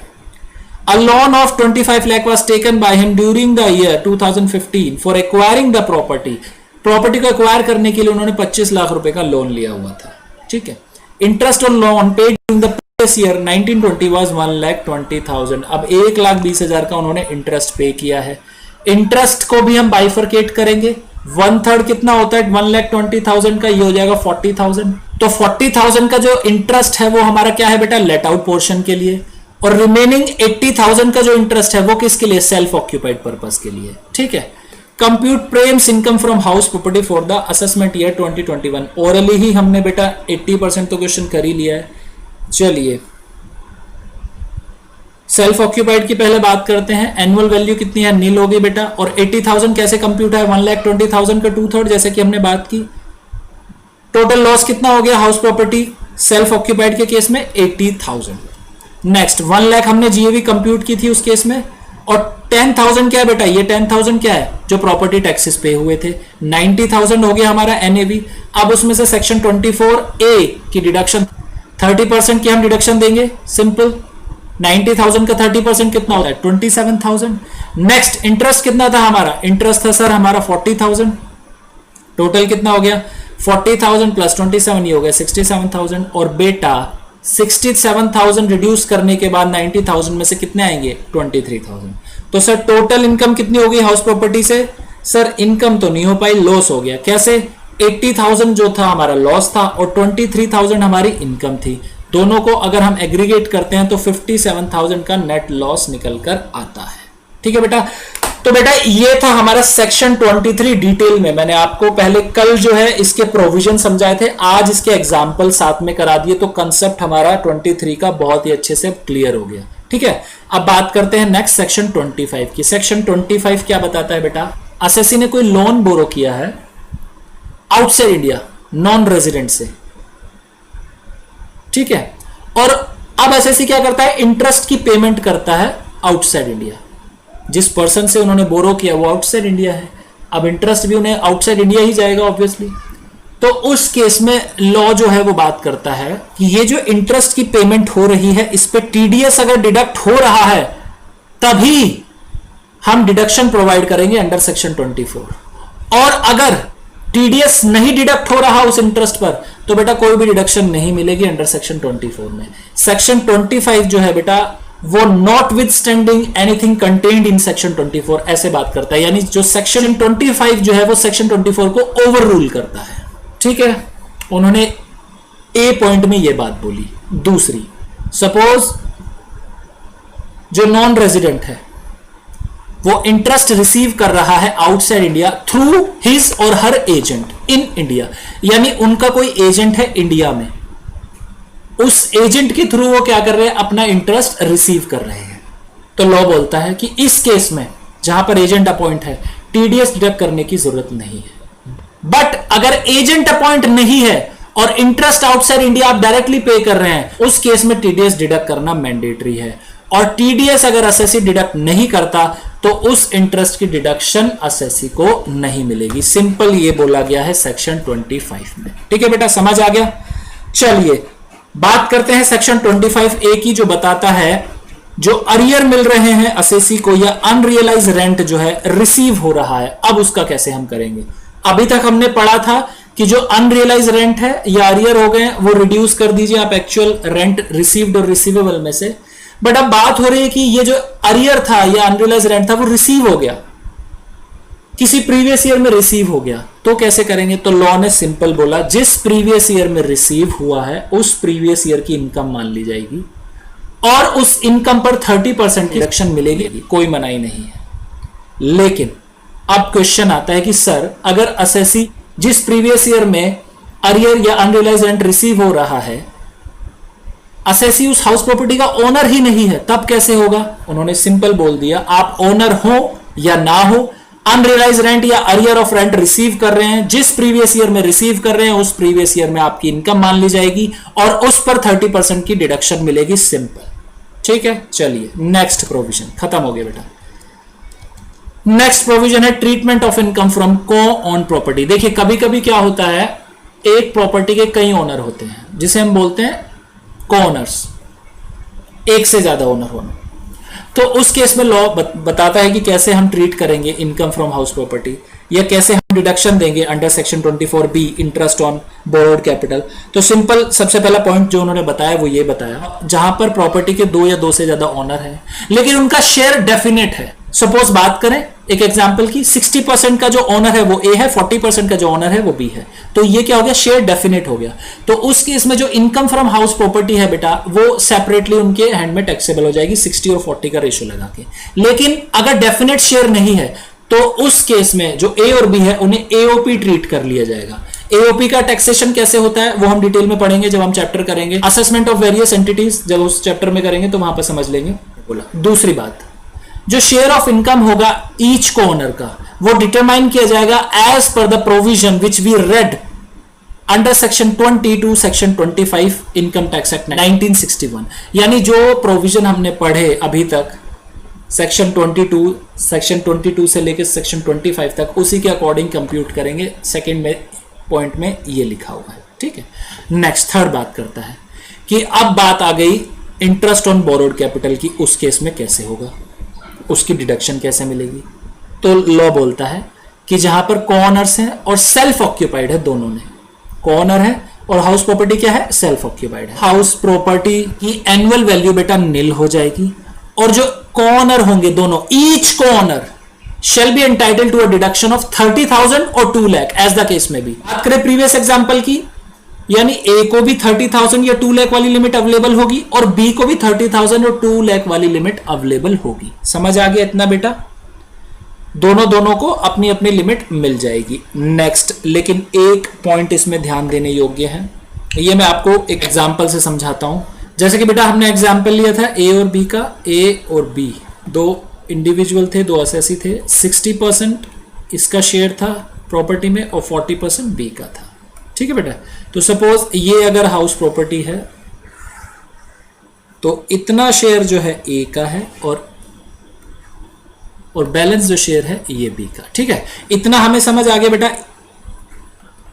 A loan of 25 lakh was taken by him during the year 2015 for acquiring the property. Property को एक्वायर करने के लिए उन्होंने 25 लाख रुपए का लोन लिया हुआ था। ठीक है, interest on loan paid during the previous year 1920 was 1,20,000। अब 1,20,000 का उन्होंने इंटरेस्ट पे किया है। इंटरेस्ट को भी हम बाइफरकेट करेंगे, 1/3 कितना होता है 1,20,000 का, ये हो जाएगा 40,000। तो 40,000 का जो इंटरेस्ट है वो हमारा क्या है बेटा, लेट आउट पोर्शन के लिए, और रिमेनिंग 80,000 का जो इंटरेस्ट है वो किसके लिए, सेल्फ ऑक्यूपाइड पर्पस के लिए। ठीक है, compute Prem's income from house property for the assessment year 2021। Orally ही हमने बेटा 80% तो क्वेश्चन कर ही लिया है। चलिए सेल्फ ऑक्यूपाइड की पहले बात करते हैं। एनुअल वैल्यू कितनी है, नील होगी बेटा। और 80,000 कैसे कंप्यूट है, 1,20,000 का 2/3 जैसे कि हमने बात की। टोटल लॉस कितना हो गया हाउस प्रॉपर्टी सेल्फ ऑक्यूपाइड के केस में, 80,000। नेक्स्ट 1 लाख हमने जीएवी कंप्यूट की थी उस केस में। और 10,000 क्या है बेटा, ये 10,000 क्या है जो प्रॉपर्टी टैक्सेस पे हुए थे। 90,000 हो गया हमारा एनएवी। अब उसमें से सेक्शन 24A की डिडक्शन 30% की हम डिडक्शन देंगे, सिंपल। 90,000 का 30% कितना होता है, 27,000। नेक्स्ट इंटरेस्ट कितना था हमारा, इंटरेस्ट था सर हमारा 40,000। टोटल कितना हो गया, 40,000 प्लस 27 ये हो गया 67,000। और बेटा 67,000 रिड्यूस करने के बाद 90,000 में से कितने आएंगे, 23,000। तो सर टोटल इनकम कितनी होगी हाउस प्रॉपर्टी से, सर इनकम तो नहीं हो पाई, लॉस हो गया। कैसे, 80,000 जो था हमारा लॉस था और 23,000 हमारी इनकम थी। दोनों को अगर हम एग्रीगेट करते हैं तो 57,000 का नेट लॉस निकल कर आता है। ठीक है बेटा। तो बेटा ये था हमारा सेक्शन 23 डिटेल में। मैंने आपको पहले कल जो है इसके प्रोविजन समझाए थे, आज इसके एग्जाम्पल साथ में करा दिए, तो कंसेप्ट हमारा 23 का बहुत ही अच्छे से क्लियर हो गया। ठीक है, अब बात करते हैं नेक्स्ट सेक्शन 25 की। सेक्शन 25 क्या बताता है बेटा, एसएससी ने कोई लोन बोरो किया है आउटसाइड इंडिया नॉन रेजिडेंट से, ठीक है, और अब एसएससी क्या करता है, इंटरेस्ट की पेमेंट करता है आउटसाइड इंडिया। जिस पर्सन से उन्होंने बोरो किया वो आउटसाइड इंडिया है, अब इंटरेस्ट भी उन्हें आउटसाइड इंडिया ही जाएगा ऑब्वियसली। तो उस केस में लॉ जो है वो बात करता है कि ये जो इंटरेस्ट की पेमेंट हो रही है इस पे टीडीएस अगर डिडक्ट हो रहा है तभी हम डिडक्शन प्रोवाइड करेंगे अंडर सेक्शन 24। और अगर टीडीएस नहीं डिडक्ट हो रहा उस इंटरेस्ट पर तो बेटा कोई भी डिडक्शन नहीं मिलेगी अंडर सेक्शन 24 में। सेक्शन 25 जो है बेटा वो not with standing anything contained in section 24 ऐसे बात करता है, यानी जो सेक्शन 25 जो है वो सेक्शन 24 को ओवर रूल करता है। ठीक है, उन्होंने ए पॉइंट में ये बात बोली। दूसरी, सपोज जो नॉन रेजिडेंट है वो इंटरेस्ट रिसीव कर रहा है आउटसाइड इंडिया थ्रू हिज और हर एजेंट इन इंडिया, यानी उनका कोई एजेंट है इंडिया में, उस एजेंट के थ्रू वो क्या कर रहे हैं, अपना इंटरेस्ट रिसीव कर रहे हैं। तो लॉ बोलता है कि इस केस में जहां पर एजेंट अपॉइंट है टीडीएस डिडक्ट करने की जरूरत नहीं है। बट अगर एजेंट अपॉइंट नहीं है और इंटरेस्ट आउटसाइड इंडिया आप डायरेक्टली पे कर रहे हैं, उस केस में टीडीएस डिडक्ट करना मैंडेटरी है। और टीडीएस अगर एसएससी डिडक्ट नहीं करता तो उस इंटरेस्ट की डिडक्शन एसएससी को नहीं मिलेगी। सिंपल ये बोला गया है सेक्शन 25 में। ठीक है बेटा, समझ आ गया। चलिए बात करते हैं सेक्शन 25A की, जो बताता है जो अरियर मिल रहे हैं एसएससी को या अनरियलाइज रेंट जो है रिसीव हो रहा है, अब उसका कैसे हम करेंगे। अभी तक हमने पढ़ा था कि जो अनरियलाइज रेंट है या अरियर हो गए वो रिड्यूस कर दीजिए आप एक्चुअल रेंट रिसीव्ड और रिसीवेबल में से। बट अब बात हो रही है कि ये जो अरियर था या अनरियलाइज रेंट था वो रिसीव हो गया, किसी प्रीवियस ईयर में रिसीव हो गया, तो कैसे करेंगे। तो लॉ ने सिंपल बोला जिस प्रीवियस ईयर में रिसीव हुआ है उस प्रीवियस ईयर की इनकम मान ली जाएगी और उस इनकम पर 30% की डिडक्शन मिलेगी, कोई मनाही नहीं है। लेकिन अब क्वेश्चन आता है कि सर अगर एसएससी जिस प्रीवियस ईयर में अरियर या अनरियलाइज रेंट रिसीव हो रहा है एसएससी उस हाउस प्रॉपर्टी का ओनर ही नहीं है, तब कैसे होगा। उन्होंने सिंपल बोल दिया आप ओनर हो या ना हो, अनरियलाइज रेंट या अरियर ऑफ रेंट रिसीव कर रहे हैं, जिस प्रीवियस ईयर में रिसीव कर रहे हैं उस प्रीवियस ईयर में आपकी इनकम मान ली जाएगी और उस पर 30% की डिडक्शन मिलेगी। सिंपल, ठीक है। चलिए नेक्स्ट प्रोविजन खत्म हो गया बेटा। नेक्स्ट प्रोविजन है ट्रीटमेंट ऑफ इनकम फ्रॉम को ऑन प्रॉपर्टी। देखिए कभी कभी क्या होता है, एक प्रॉपर्टी के कई ओनर होते हैं जिसे हम बोलते हैं को ओनर्स, एक से ज्यादा ओनर होना। तो उस केस में लॉ बताता है कि कैसे हम ट्रीट करेंगे इनकम फ्रॉम हाउस प्रॉपर्टी या कैसे हम डिडक्शन देंगे under section 24B interest on borrowed capital. तो सिंपल सबसे पहला पॉइंट जो उन्होंने बताया वो ये बताया, जहां पर प्रॉपर्टी के दो या दो से ज्यादा ओनर हैं लेकिन उनका शेयर डेफिनेट है। सपोज बात करें एक एग्जांपल की, 60% का जो ओनर है वो ए है, 40% का जो ओनर है वो बी है, तो ये क्या हो गया, शेयर डेफिनेट हो गया। तो उस केस में जो इनकम फ्रॉम हाउस प्रॉपर्टी है बेटा वो सेपरेटली उनके हैंड में टैक्सेबल हो जाएगी 60 और 40 का रेशियो लगा के। लेकिन अगर डेफिनेट शेयर नहीं है तो उस केस में जो ए और बी है उन्हें एओपी ट्रीट कर लिया जाएगा। एओपी का टैक्सेशन कैसे होता है वो हम डिटेल में पढ़ेंगे जब हम चैप्टर करेंगे असेसमेंट ऑफ वेरियस एंटिटीज, जब उस चैप्टर में करेंगे तो वहां पर समझ लेंगे। बोला। दूसरी बात, जो शेयर ऑफ इनकम होगा ईच को ओनर का, वो डिटरमाइन किया जाएगा as per the provision which we read under section 22 section 25 income tax act 1961। यानी जो प्रोविजन हमने पढ़े अभी तक सेक्शन 22 से लेकर सेक्शन 25 तक, उसी के अकॉर्डिंग कंप्यूट करेंगे। सेकंड में पॉइंट में ये लिखा हुआ है, ठीक है। नेक्स्ट थर्ड बात करता है कि अब बात आ गई इंटरेस्ट ऑन बोरोड कैपिटल की। उस केस में कैसे होगा, उसकी डिडक्शन कैसे मिलेगी? तो लॉ बोलता है कि जहां पर को-ओनर्स हैं और सेल्फ ऑक्यूपाइड है, दोनों ने, को-ओनर है और हाउस प्रॉपर्टी क्या है, सेल्फ ऑक्यूपाइड है। हाउस प्रॉपर्टी की एनुअल वैल्यू बेटा नील हो जाएगी और जो को-ओनर होंगे दोनों, each को-ओनर shall be entitled to a deduction of 30,000 और 2 लाख एज द केस में भी। बात करें प्रीवियस एग्जांपल की, यानी ए को भी 30,000 या 2 लाख वाली लिमिट अवेलेबल होगी और बी को भी 30,000 और 2 लाख वाली लिमिट अवेलेबल होगी। समझ आ गया इतना बेटा? दोनों को अपनी अपनी लिमिट मिल जाएगी। नेक्स्ट, लेकिन एक पॉइंट इसमें ध्यान देने योग्य है, ये मैं आपको एक एग्जांपल से समझाता हूं। जैसे कि बेटा हमने एग्जांपल लिया था ए और बी का, ए और बी दो इंडिविजुअल थे, दो असेसी थे, 60% इसका शेयर था प्रॉपर्टी में और 40% बी का था, ठीक है बेटा। तो सपोज ये अगर हाउस प्रॉपर्टी है तो इतना शेयर जो है ए का है और बैलेंस जो शेयर है ये बी का, ठीक है। इतना हमें समझ आ गया बेटा।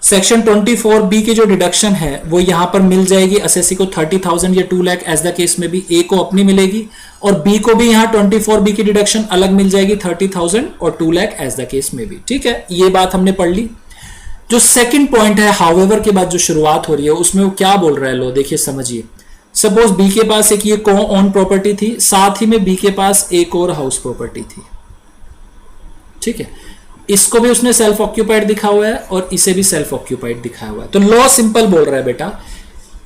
सेक्शन 24 की जो डिडक्शन है वो यहां पर मिल जाएगी असेसी को 30,000 या 2 लाख एज द केस में भी, ए को अपनी मिलेगी और बी को भी यहां 24 की डिडक्शन अलग मिल जाएगी 30,000 और 2 लाख एज द केस में भी, ठीक है। ये बात हमने पढ़ ली। जो सेकंड पॉइंट है हाउएवर के बाद जो शुरुआत हो रही है उसमें वो क्या बोल रहा है, लो देखिए समझिए। सपोज बी के पास एक ये को ओन प्रॉपर्टी थी, साथ ही में बी के पास एक और हाउस प्रॉपर्टी थी, ठीक है। इसको भी उसने सेल्फ ऑक्यूपाइड दिखा हुआ है और इसे भी सेल्फ ऑक्यूपाइड दिखाया हुआ है। तो लॉ सिंपल बोल रहा है बेटा,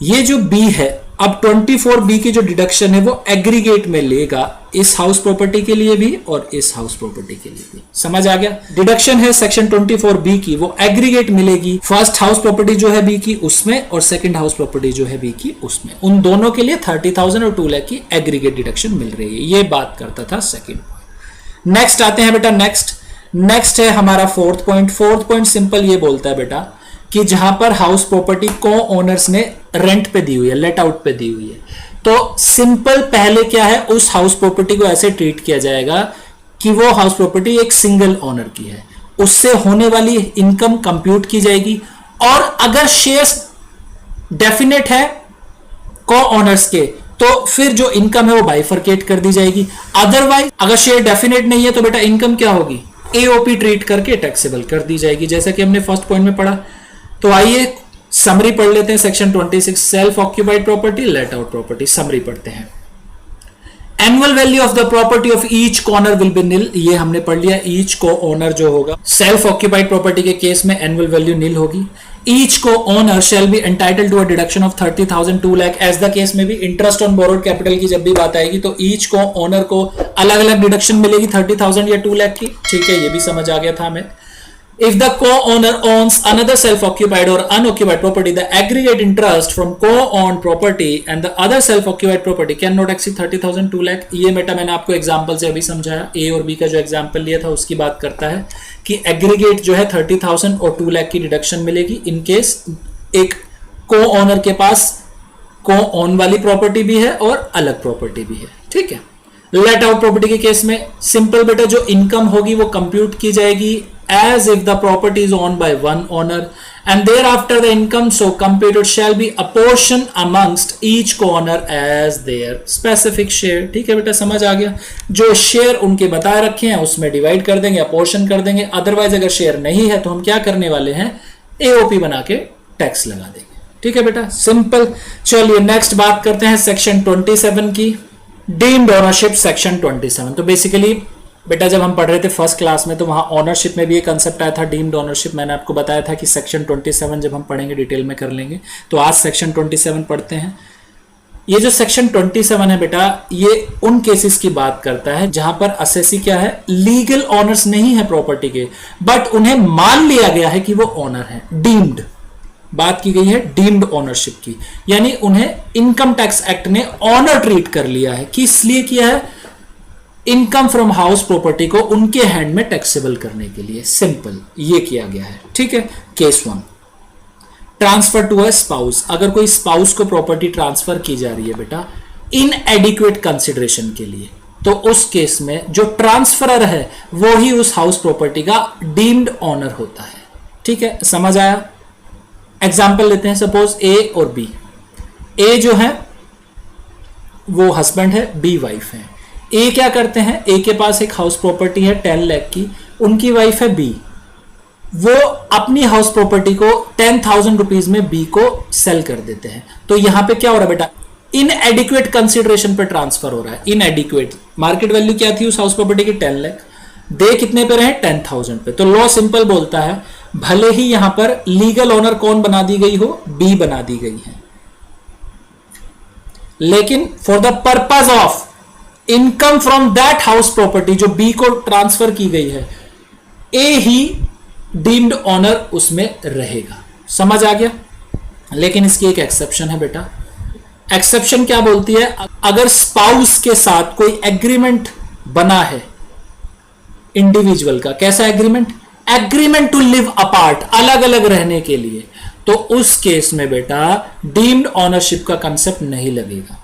ये जो बी है, अब 24 की जो डिडक्शन है वो एग्रीगेट में लेगा, इस हाउस प्रॉपर्टी के लिए भी और इस हाउस प्रॉपर्टी के लिए भी। समझ आ गया? डिडक्शन है सेक्शन 24 की, वो एग्रीगेट मिलेगी फर्स्ट हाउस प्रॉपर्टी जो है बी की उसमें और सेकंड हाउस प्रॉपर्टी जो है बी की उसमें। उन दोनों के लिए 30,000 और 2 लाख की एग्रीगेट डिडक्शन मिल रही है। ये बात करता था सेकेंड पॉइंट। नेक्स्ट आते हैं बेटा, नेक्स्ट है हमारा फोर्थ पॉइंट सिंपल ये बोलता है बेटा कि जहां पर हाउस प्रॉपर्टी को ओनर्स ने रेंट पे दी हुई है, लेट आउट पे दी हुई है, तो सिंपल पहले क्या है, उस हाउस प्रॉपर्टी को ऐसे ट्रीट किया जाएगा कि वो हाउस प्रॉपर्टी एक सिंगल ओनर की है, उससे होने वाली इनकम कंप्यूट की जाएगी और अगर शेयर्स डेफिनेट है को ओनर्स के तो फिर जो इनकम है वो बाइफरकेट कर दी जाएगी। अदरवाइज अगर शेयर डेफिनेट नहीं है तो बेटा इनकम क्या होगी, एओपी ट्रीट करके टैक्सेबल कर दी जाएगी, जैसा कि हमने फर्स्ट पॉइंट में पढ़ा। तो आइए समरी पढ़ लेते हैं। Section 26 self occupied property, let out property. Summary पढ़ते हैं। Annual value of the property of each co-owner will be nil, ये हमने पढ़ लिया। ईच को ओनर जो होगा सेल्फ ऑक्यूपाइड प्रॉपर्टी के केस में एनुअल वैल्यू निल होगी। ईच को owner shall be entitled to a deduction of 30,000 2 lakh as the case में भी। इंटरेस्ट ऑन बोरोड कैपिटल की जब भी बात आएगी तो ईच को ओनर को अलग अलग डिडक्शन मिलेगी 30,000 या 2 लाख की, ठीक है। ये भी समझ आ गया था हमें। If the co-owner owns another self-occupied or unoccupied property, the aggregate interest from co-owned property and the other self-occupied property cannot exceed 30,000 2 lakh. ये बेटा मैंने आपको एग्जांपल से अभी समझाया, ए और बी का जो एग्जांपल लिया था उसकी बात करता है कि एग्रीगेट जो है 30,000 और 2 लाख की डिडक्शन मिलेगी इन केस एक को-ओनर के पास को-ओन वाली प्रॉपर्टी भी है और अलग प्रॉपर्टी भी है, ठीक है। लेट आउट प्रॉपर्टी के केस में सिंपल बेटा जो इनकम होगी वो कंप्यूट की जाएगी as if the property is owned by one owner and thereafter the income so computed shall be apportioned amongst each co-owner as their specific share, ठीक है बेटा, समझ आ गया। जो शेयर उनके बताए रखे हैं उसमें डिवाइड कर देंगे, अपोर्शन कर देंगे। अदरवाइज अगर शेयर नहीं है तो हम क्या करने वाले हैं, एओपी बना के टैक्स लगा देंगे, ठीक है बेटा, सिंपल। चलिए नेक्स्ट बात करते हैं सेक्शन 27 की, डीम्ड ओनरशिप सेक्शन 27। तो बेसिकली बेटा जब हम पढ़ रहे थे फर्स्ट क्लास में तो वहां ओनरशिप में भी एक कंसेप्ट आया था डीम्ड ओनरशिप। मैंने आपको बताया था कि सेक्शन 27 जब हम पढ़ेंगे डिटेल में कर लेंगे। तो आज सेक्शन 27 पढ़ते हैं। ये जो सेक्शन 27 है बेटा ये उन केसेस की बात करता है जहां पर असेसी क्या है, लीगल ओनर्स नहीं है प्रॉपर्टी के, बट उन्हें मान लिया गया है कि वो ओनर है। डीम्ड बात की गई है डीम्ड ओनरशिप की, यानी उन्हें इनकम टैक्स एक्ट ने ऑनर ट्रीट कर लिया है। किस लिए किया है, इनकम फ्रॉम हाउस प्रॉपर्टी को उनके हैंड में टैक्सेबल करने के लिए। सिंपल ये किया गया है, ठीक है। Case 1, transfer to a spouse. अगर कोई स्पाउस को प्रॉपर्टी ट्रांसफर की जा रही है बेटा इनएडिक्वेट कंसिडरेशन के लिए, तो उस केस में जो ट्रांसफरर है वो ही उस हाउस प्रॉपर्टी का डीम्ड ऑनर होता है, ठीक है। समझ आया? एग्जाम्पल लेते हैं, सपोज ए और बी। ए जो है वो हस्बैंड है, बी वाइफ है। ए क्या करते हैं, ए के पास एक हाउस प्रॉपर्टी है 10 लाख की, उनकी वाइफ है बी, वो अपनी हाउस प्रॉपर्टी को 10,000 रुपीज में बी को सेल कर देते हैं। तो यहां पे क्या हो रहा है बेटा, इनएडिक्वेट कंसिडरेशन पे ट्रांसफर हो रहा है। इनएडिक्वेट, मार्केट वैल्यू क्या थी उस हाउस प्रॉपर्टी की 10 लाख, दे कितने पे रहे 10,000 पे। तो लॉ सिंपल बोलता है भले ही यहां पर लीगल ओनर कौन बना दी गई हो, बी बना दी गई है, लेकिन for the purpose of income from that house property जो बी को ट्रांसफर की गई है, ए ही डीम्ड ऑनर उसमें रहेगा। समझ आ गया? लेकिन इसकी एक एक्सेप्शन है बेटा। एक्सेप्शन क्या बोलती है, अगर स्पाउस के साथ कोई एग्रीमेंट बना है इंडिविजुअल का, कैसा agreement, agreement to live apart, अलग अलग रहने के लिए, तो उस केस में बेटा डीम्ड ऑनरशिप का कंसेप्ट नहीं लगेगा,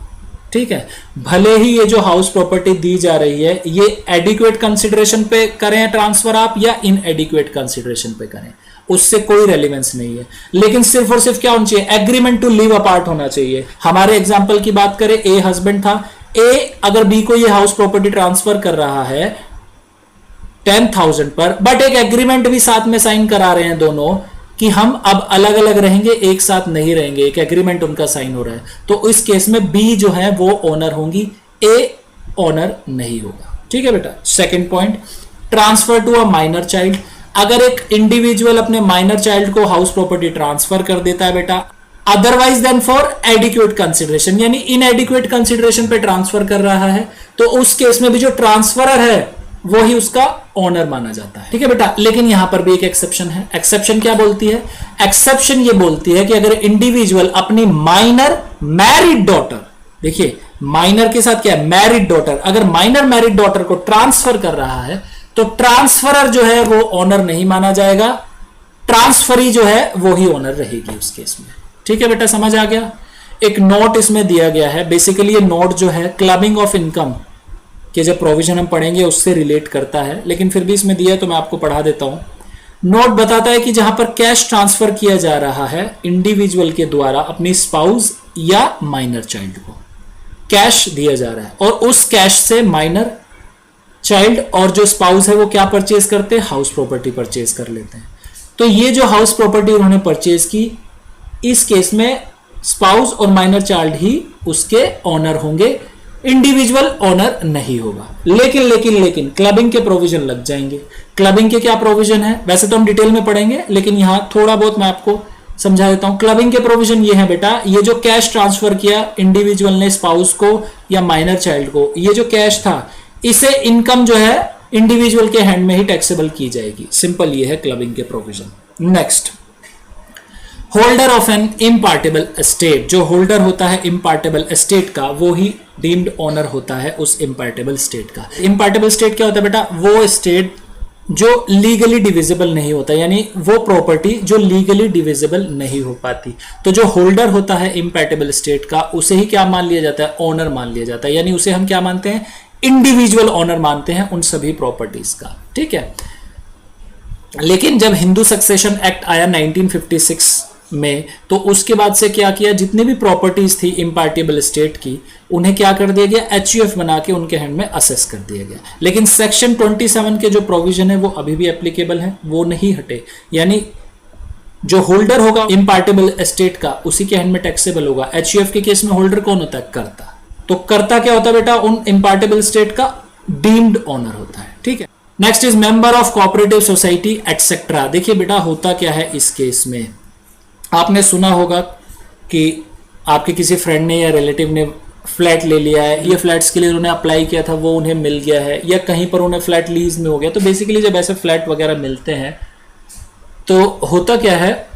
ठीक है। भले ही ये जो हाउस प्रॉपर्टी दी जा रही है ये एडिक्वेट कंसिडरेशन पे करें ट्रांसफर आप या इनएडिक्वेट कंसिडरेशन पे करें, उससे कोई रेलिवेंस नहीं है, लेकिन सिर्फ और सिर्फ क्या होना चाहिए, एग्रीमेंट टू लिव अपार्ट होना चाहिए। हमारे एग्जांपल की बात करें, ए हस्बैंड था, ए अगर बी को ये हाउस प्रॉपर्टी ट्रांसफर कर रहा है 10,000 पर, बट एक एग्रीमेंट भी साथ में साइन करा रहे हैं दोनों कि हम अब अलग अलग रहेंगे, एक साथ नहीं रहेंगे, एक एग्रीमेंट उनका साइन हो रहा है, तो इस केस में बी जो है वो ओनर होंगी, ए ओनर नहीं होगा, ठीक है बेटा। Second point, transfer to a minor child. अगर एक इंडिविजुअल अपने माइनर चाइल्ड को हाउस प्रॉपर्टी ट्रांसफर कर देता है बेटा, otherwise then for adequate consideration, यानी इनएडिक्वेट कंसिडरेशन पे ट्रांसफर कर रहा है, तो उस केस में भी जो ट्रांसफरर है वो ही उसका ओनर माना जाता है, ठीक है बेटा। लेकिन यहां पर भी एक एक्सेप्शन है। एक्सेप्शन क्या बोलती है, एक्सेप्शन ये बोलती है कि अगर इंडिविजुअल अपनी माइनर मैरिड डॉटर, देखिए माइनर के साथ क्या है, मैरिड डॉटर, अगर माइनर मैरिड डॉटर को ट्रांसफर कर रहा है तो ट्रांसफरर जो है वो ओनर नहीं माना जाएगा, ट्रांसफरी जो है वो ही ओनर रहेगी उस केस में, ठीक है बेटा। समझ आ गया? एक नोट इसमें दिया गया है, बेसिकली ये नोट जो है क्लबिंग ऑफ इनकम कि जब प्रोविजन हम पढ़ेंगे उससे रिलेट करता है, लेकिन फिर भी इसमें दिया है तो मैं आपको पढ़ा देता हूं। नोट बताता है कि जहां पर कैश ट्रांसफर किया जा रहा है इंडिविजुअल के द्वारा अपनी स्पाउस या माइनर चाइल्ड को, कैश दिया जा रहा है और उस कैश से माइनर चाइल्ड और जो स्पाउस है वो क्या परचेज करते हैं, हाउस प्रॉपर्टी परचेज कर लेते हैं। तो ये जो हाउस प्रॉपर्टी उन्होंने परचेज की, इस केस में स्पाउस और माइनर चाइल्ड ही उसके ओनर होंगे, इंडिविजुअल ओनर नहीं होगा। लेकिन क्लबिंग के प्रोविजन लग जाएंगे। क्लबिंग के क्या प्रोविजन है, वैसे तो हम डिटेल में पढ़ेंगे, लेकिन यहां थोड़ा बहुत मैं आपको समझा देता हूं। क्लबिंग के प्रोविजन ये है बेटा, ये जो कैश ट्रांसफर किया इंडिविजुअल ने स्पाउस को या माइनर चाइल्ड को, ये जो कैश था इसे इनकम जो है इंडिविजुअल के हैंड में ही टैक्सेबल की जाएगी। सिंपल ये है क्लबिंग के provision. Next, holder of an impartible estate. जो होल्डर होता है इम्पार्टेबल एस्टेट का वो ही डीम्ड ओनर होता है उस इम्पार्टेबल स्टेट का। इम्पार्टेबल स्टेट क्या होता है बेटा, वो स्टेट जो लीगली डिविजिबल नहीं होता, यानी वो प्रॉपर्टी जो लीगली डिविजिबल नहीं हो पाती। तो जो होल्डर होता है इम्पार्टेबल स्टेट का उसे ही क्या मान लिया जाता है, ओनर मान लिया जाता है, यानी उसे हम क्या मानते हैं, इंडिविजुअल ओनर मानते हैं उन सभी प्रॉपर्टीज का, ठीक है। लेकिन जब हिंदू सक्सेशन एक्ट आया 1956 में, तो उसके बाद से क्या किया, जितनी भी प्रॉपर्टीज थी इम्पार्टेबल स्टेट की उन्हें क्या कर दिया गया, एचयूएफ बना के उनके हैंड में असेस कर दिया गया। लेकिन सेक्शन 27 के जो प्रोविजन है वो अभी भी एप्लीकेबल है, वो नहीं हटे, यानी जो होल्डर होगा इम्पार्टेबल एस्टेट का उसी के हैंड में टैक्सेबल होगा। एचयूएफ के केस में होल्डर कौन होता है, कर्ता। तो कर्ता क्या होता है बेटा, उन इम्पार्टेबल स्टेट का डीम्ड ओनर होता है, ठीक है। Next is member of cooperative society etcetera. देखिए बेटा होता क्या है इस केस में, आपने सुना होगा कि आपके किसी फ्रेंड ने या रिलेटिव ने फ्लैट ले लिया है, ये फ्लैट्स के लिए उन्होंने अप्लाई किया था, वो उन्हें मिल गया है, या कहीं पर उन्हें फ्लैट लीज में हो गया। तो बेसिकली जब ऐसे फ्लैट वगैरह मिलते हैं तो होता क्या है,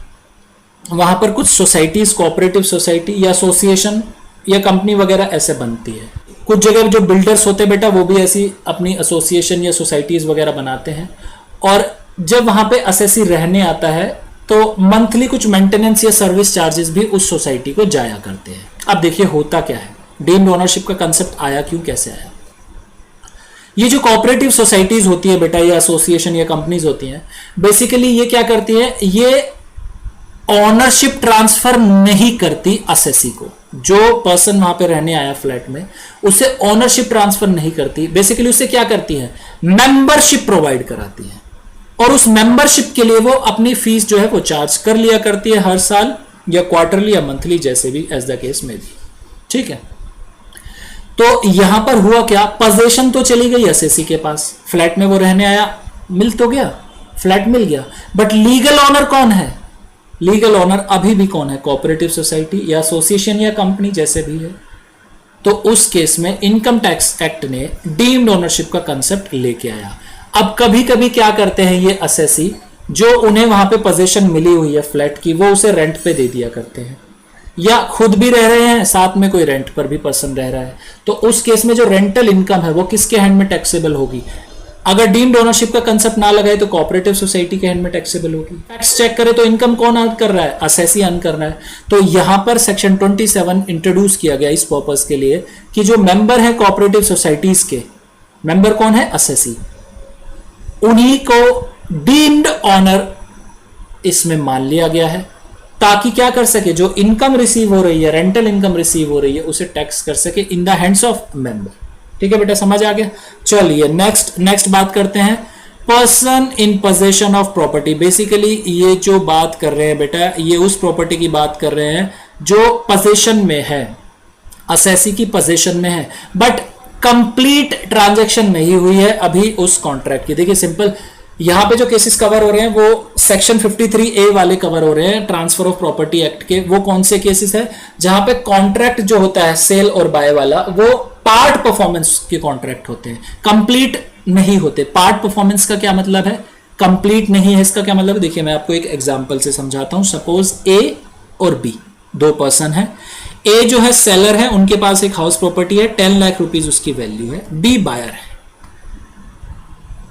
वहां पर कुछ सोसाइटीज, कोऑपरेटिव सोसाइटी या एसोसिएशन या कंपनी वगैरह ऐसे बनती है। कुछ जगह जो बिल्डर्स होते हैं बेटा वो भी ऐसी अपनी एसोसिएशन या सोसाइटीज वगैरह बनाते हैं, और जब वहां पे असेसी रहने आता है तो मंथली कुछ मेंटेनेंस या सर्विस चार्जेस भी उस सोसाइटी को जाया करते हैं। अब देखिए होता क्या है, डीम्ड ओनरशिप का कंसेप्ट आया क्यों, कैसे आया। ये जो कोऑपरेटिव सोसाइटीज होती है बेटा, या एसोसिएशन या कंपनीज होती हैं, बेसिकली ये क्या करती है, ये ओनरशिप ट्रांसफर नहीं करती असेसी को। जो पर्सन वहां पे रहने आया फ्लैट में, उसे ओनरशिप ट्रांसफर नहीं करती, बेसिकली उसे क्या करती है, मेंबरशिप प्रोवाइड कराती है, और उस मेंबरशिप के लिए वो अपनी फीस जो है वो चार्ज कर लिया करती है हर साल या क्वार्टरली या मंथली, जैसे भी एज द केस में भी। ठीक है, तो यहां पर हुआ क्या, पोजीशन तो चली गई एसएससी के पास, फ्लैट में वो रहने आया, मिल तो गया, फ्लैट मिल गया, बट लीगल ऑनर कौन है, लीगल ऑनर अभी भी कौन है, कोऑपरेटिव सोसाइटी या एसोसिएशन या कंपनी जैसे भी है। तो उस केस में इनकम टैक्स एक्ट ने डीम्ड ओनरशिप का कंसेप्ट लेके आया। अब कभी कभी क्या करते हैं ये असेसी, जो उन्हें वहां पे पोजीशन मिली हुई है फ्लैट की, वो उसे रेंट पे दे दिया करते हैं, या खुद भी रह रहे हैं, साथ में कोई रेंट पर भी पर्सन रह रहा है। तो उस केस में जो रेंटल इनकम है वो किसके हैंड में टैक्सेबल होगी, अगर डीम्ड ओनरशिप का कंसेप्ट ना लगाए तो कोऑपरेटिव सोसाइटी के हैंड में टैक्सेबल होगी। टैक्स चेक करें तो इनकम कौन अर्न कर रहा है, असेसी अर्न कर रहा है। तो यहां पर सेक्शन 27 इंट्रोड्यूस किया गया इस पर्पस के लिए कि जो मेंबर है कोऑपरेटिव सोसाइटीज के, मेंबर कौन है, असेसी, उन्हीं को डीम्ड ऑनर इसमें मान लिया गया है, ताकि क्या कर सके, जो इनकम रिसीव हो रही है, रेंटल इनकम रिसीव हो रही है, उसे टैक्स कर सके in the hands of member. ठीक है बेटा, समझ आ गया। चलिए नेक्स्ट बात करते हैं, person in possession of property. Basically ये जो बात कर रहे हैं बेटा, ये उस प्रॉपर्टी की बात कर रहे हैं जो पोजेशन में है, असेसी की पोजेशन में है, बट कंप्लीट ट्रांजैक्शन नहीं हुई है अभी उस कॉन्ट्रैक्ट की। देखिए सिंपल, यहां पे जो केसेस कवर हो रहे हैं वो सेक्शन 53A वाले कवर हो रहे हैं ट्रांसफर ऑफ प्रॉपर्टी एक्ट के। वो कौन से केसेस है, जहां पे कॉन्ट्रैक्ट जो होता है सेल और बाय वाला, वो पार्ट परफॉर्मेंस के कॉन्ट्रैक्ट होते हैं, कंप्लीट नहीं होते। पार्ट परफॉर्मेंस का क्या मतलब है, कंप्लीट नहीं है, इसका क्या मतलब है, देखिए मैं आपको एक एग्जांपल से समझाता हूं। सपोज ए और बी दो पर्सन है, ए जो है सेलर है, उनके पास एक हाउस प्रॉपर्टी है, 10 लाख रुपीज उसकी वैल्यू है, बी बायर है।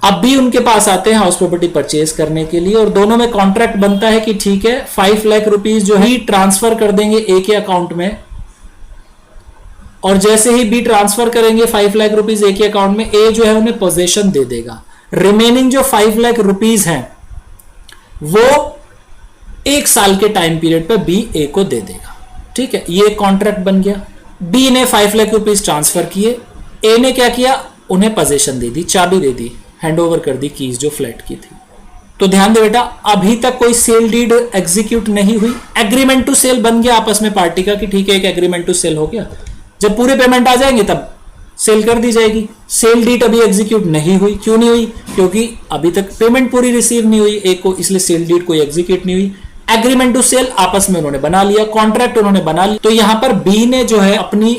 अब भी उनके पास आते हैं हाउस प्रॉपर्टी परचेज करने के लिए, और दोनों में कॉन्ट्रैक्ट बनता है कि ठीक है 5 लाख रुपीज जो है ट्रांसफर कर देंगे ए के अकाउंट में, और जैसे ही बी ट्रांसफर करेंगे 5 लाख रुपीज ए के अकाउंट में, ए जो है उन्हें पोजेशन दे देगा। रिमेनिंग जो 5 लाख रुपीज हैं वो 1 साल के टाइम पीरियड पर बी ए को दे देगा। ठीक है, ये कॉन्ट्रैक्ट बन गया। बी ने 5 लाख रुपीज ट्रांसफर किए, ए ने क्या किया, उन्हें पोजेशन दे दी, चाबी दे दी, हैंड ओवर कर दी कीज जो फ्लैट की थी। तो ध्यान दे बेटा, अभी तक कोई सेल डीड एग्जीक्यूट नहीं हुई, एग्रीमेंट टू सेल बन गया आपस में पार्टी का कि ठीक है एक एग्रीमेंट टू सेल हो गया, जब पूरे पेमेंट आ जाएंगे तब सेल कर दी जाएगी। सेल डीड अभी एग्जीक्यूट नहीं हुई, क्यों नहीं हुई, क्योंकि अभी तक पेमेंट पूरी रिसीव नहीं हुई एक को, इसलिए सेल डीड कोई एग्जीक्यूट नहीं हुई। एग्रीमेंट टू सेल आपस में उन्होंने बना लिया, कॉन्ट्रैक्ट उन्होंने बना लिया। तो यहां पर बी ने जो है अपनी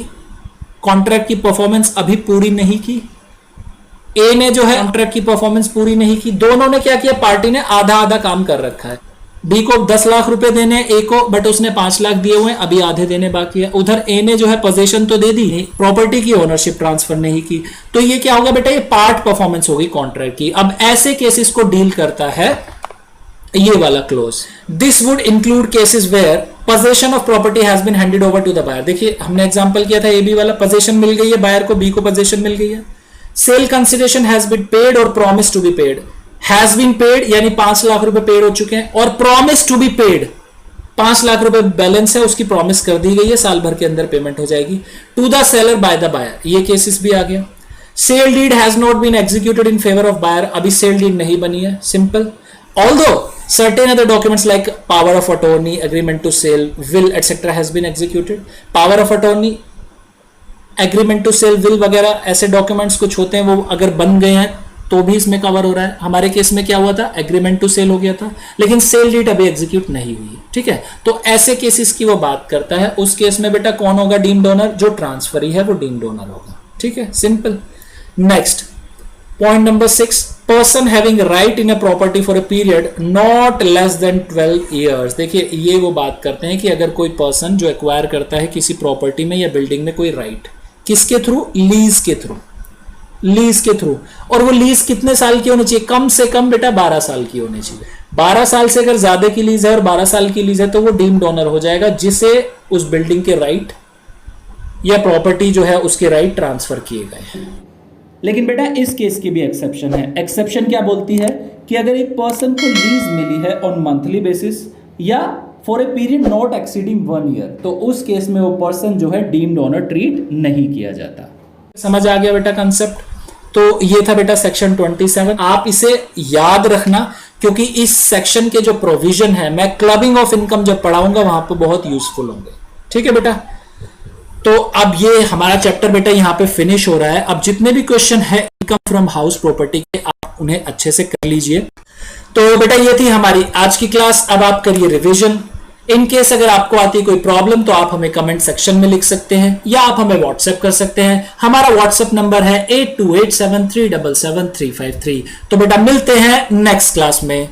कॉन्ट्रैक्ट की परफॉर्मेंस अभी पूरी नहीं की, ए ने जो है कॉन्ट्रैक्ट की परफॉर्मेंस पूरी नहीं की। दोनों ने क्या किया, पार्टी ने आधा आधा काम कर रखा है। बी को 10 लाख रुपए देने ए को, बट उसने 5 लाख दिए हुए हैं, अभी आधे देने बाकी है। उधर ए ने जो है पोजीशन तो दे दी, प्रॉपर्टी की ओनरशिप ट्रांसफर नहीं की। तो ये क्या होगा बेटा, ये पार्ट परफॉर्मेंस होगी कॉन्ट्रैक्ट की। अब ऐसे केसेस को डील करता है ये वाला close. This would include cases where position of property has been handed over to the buyer. देखिए हमने एग्जांपल किया था ए बी वाला, पोजीशन मिल गई है बायर को, बी को पोजीशन मिल गई है। Sale consideration has been paid और promise to be paid. Has been paid यानी 5 लाख रुपए पेड हो चुके हैं, और promise to be paid 5 lakh रुपए बैलेंस है, उसकी प्रॉमिस कर दी गई है, साल भर के अंदर पेमेंट हो जाएगी to the seller by the buyer. ये केसेस भी आ गया। Sale deed has not been executed in favour of buyer, अभी सेल डीड नहीं बनी है, simple. Although certain other documents like power of attorney, agreement to sale, will etc has been executed. Power of attorney, agreement to sale, will वगैरह ऐसे documents कुछ होते हैं, वो अगर बन गए हैं तो भी इसमें कवर हो रहा है। हमारे केस में क्या हुआ था, एग्रीमेंट टू सेल हो गया था, लेकिन सेल डीड अभी एग्जीक्यूट नहीं हुई। ठीक है, तो ऐसे केसेस की वो बात करता है। उस केस में बेटा कौन होगा डीम्ड ओनर, जो ट्रांसफरी है वो डीम्ड ओनर होगा। ठीक है, simple. Next point number 6, person having right in a property for a period not less than 12 years. देखिए ये वो बात करते हैं कि अगर कोई पर्सन जो एक्वायर करता है किसी प्रॉपर्टी में या बिल्डिंग में कोई राइट, किसके थ्रू? लीज के थ्रू, लीज के थ्रू। और वो लीज कितने साल की होनी चाहिए? कम से कम बेटा 12 साल की होनी चाहिए। 12 साल से अगर ज्यादा की लीज है और 12 साल की लीज है तो वो डीम्ड ओनर हो जाएगा, जिसे उस बिल्डिंग के राइट या प्रॉपर्टी जो है उसके राइट ट्रांसफर किए गए हैं। लेकिन बेटा इस केस की भी एक्सेप्शन है। एक्सेप्शन क्या बोलती है कि अगर एक पर्सन को लीज मिली है ऑन मंथली बेसिस या for a period not exceeding 1 year, तो उस केस में वो पर्सन जो है डीम्ड ओनर ट्रीट नहीं किया जाता। समझ आ गया बेटा कंसेप्ट? तो ये था बेटा सेक्शन 27। आप इसे याद रखना, क्योंकि इस सेक्शन के जो प्रोविजन है मैं क्लबिंग ऑफ इनकम जब पढ़ाऊंगा वहां पर बहुत यूजफुल होंगे। ठीक है बेटा? तो अब ये हमारा चैप्टर बेटा यहाँ पे फिनिश हो रहा है। अब जितने भी क्वेश्चन है इनकम फ्रॉम हाउस प्रॉपर्टी के, आप उन्हें अच्छे से कर लीजिए। तो बेटा ये थी हमारी आज की क्लास। अब आप करिए रिवीजन। इन केस अगर आपको आती है कोई प्रॉब्लम तो आप हमें कमेंट सेक्शन में लिख सकते हैं या आप हमें व्हाट्सएप कर सकते हैं। हमारा व्हाट्सएप नंबर है 8287377353। तो बेटा मिलते हैं नेक्स्ट क्लास में।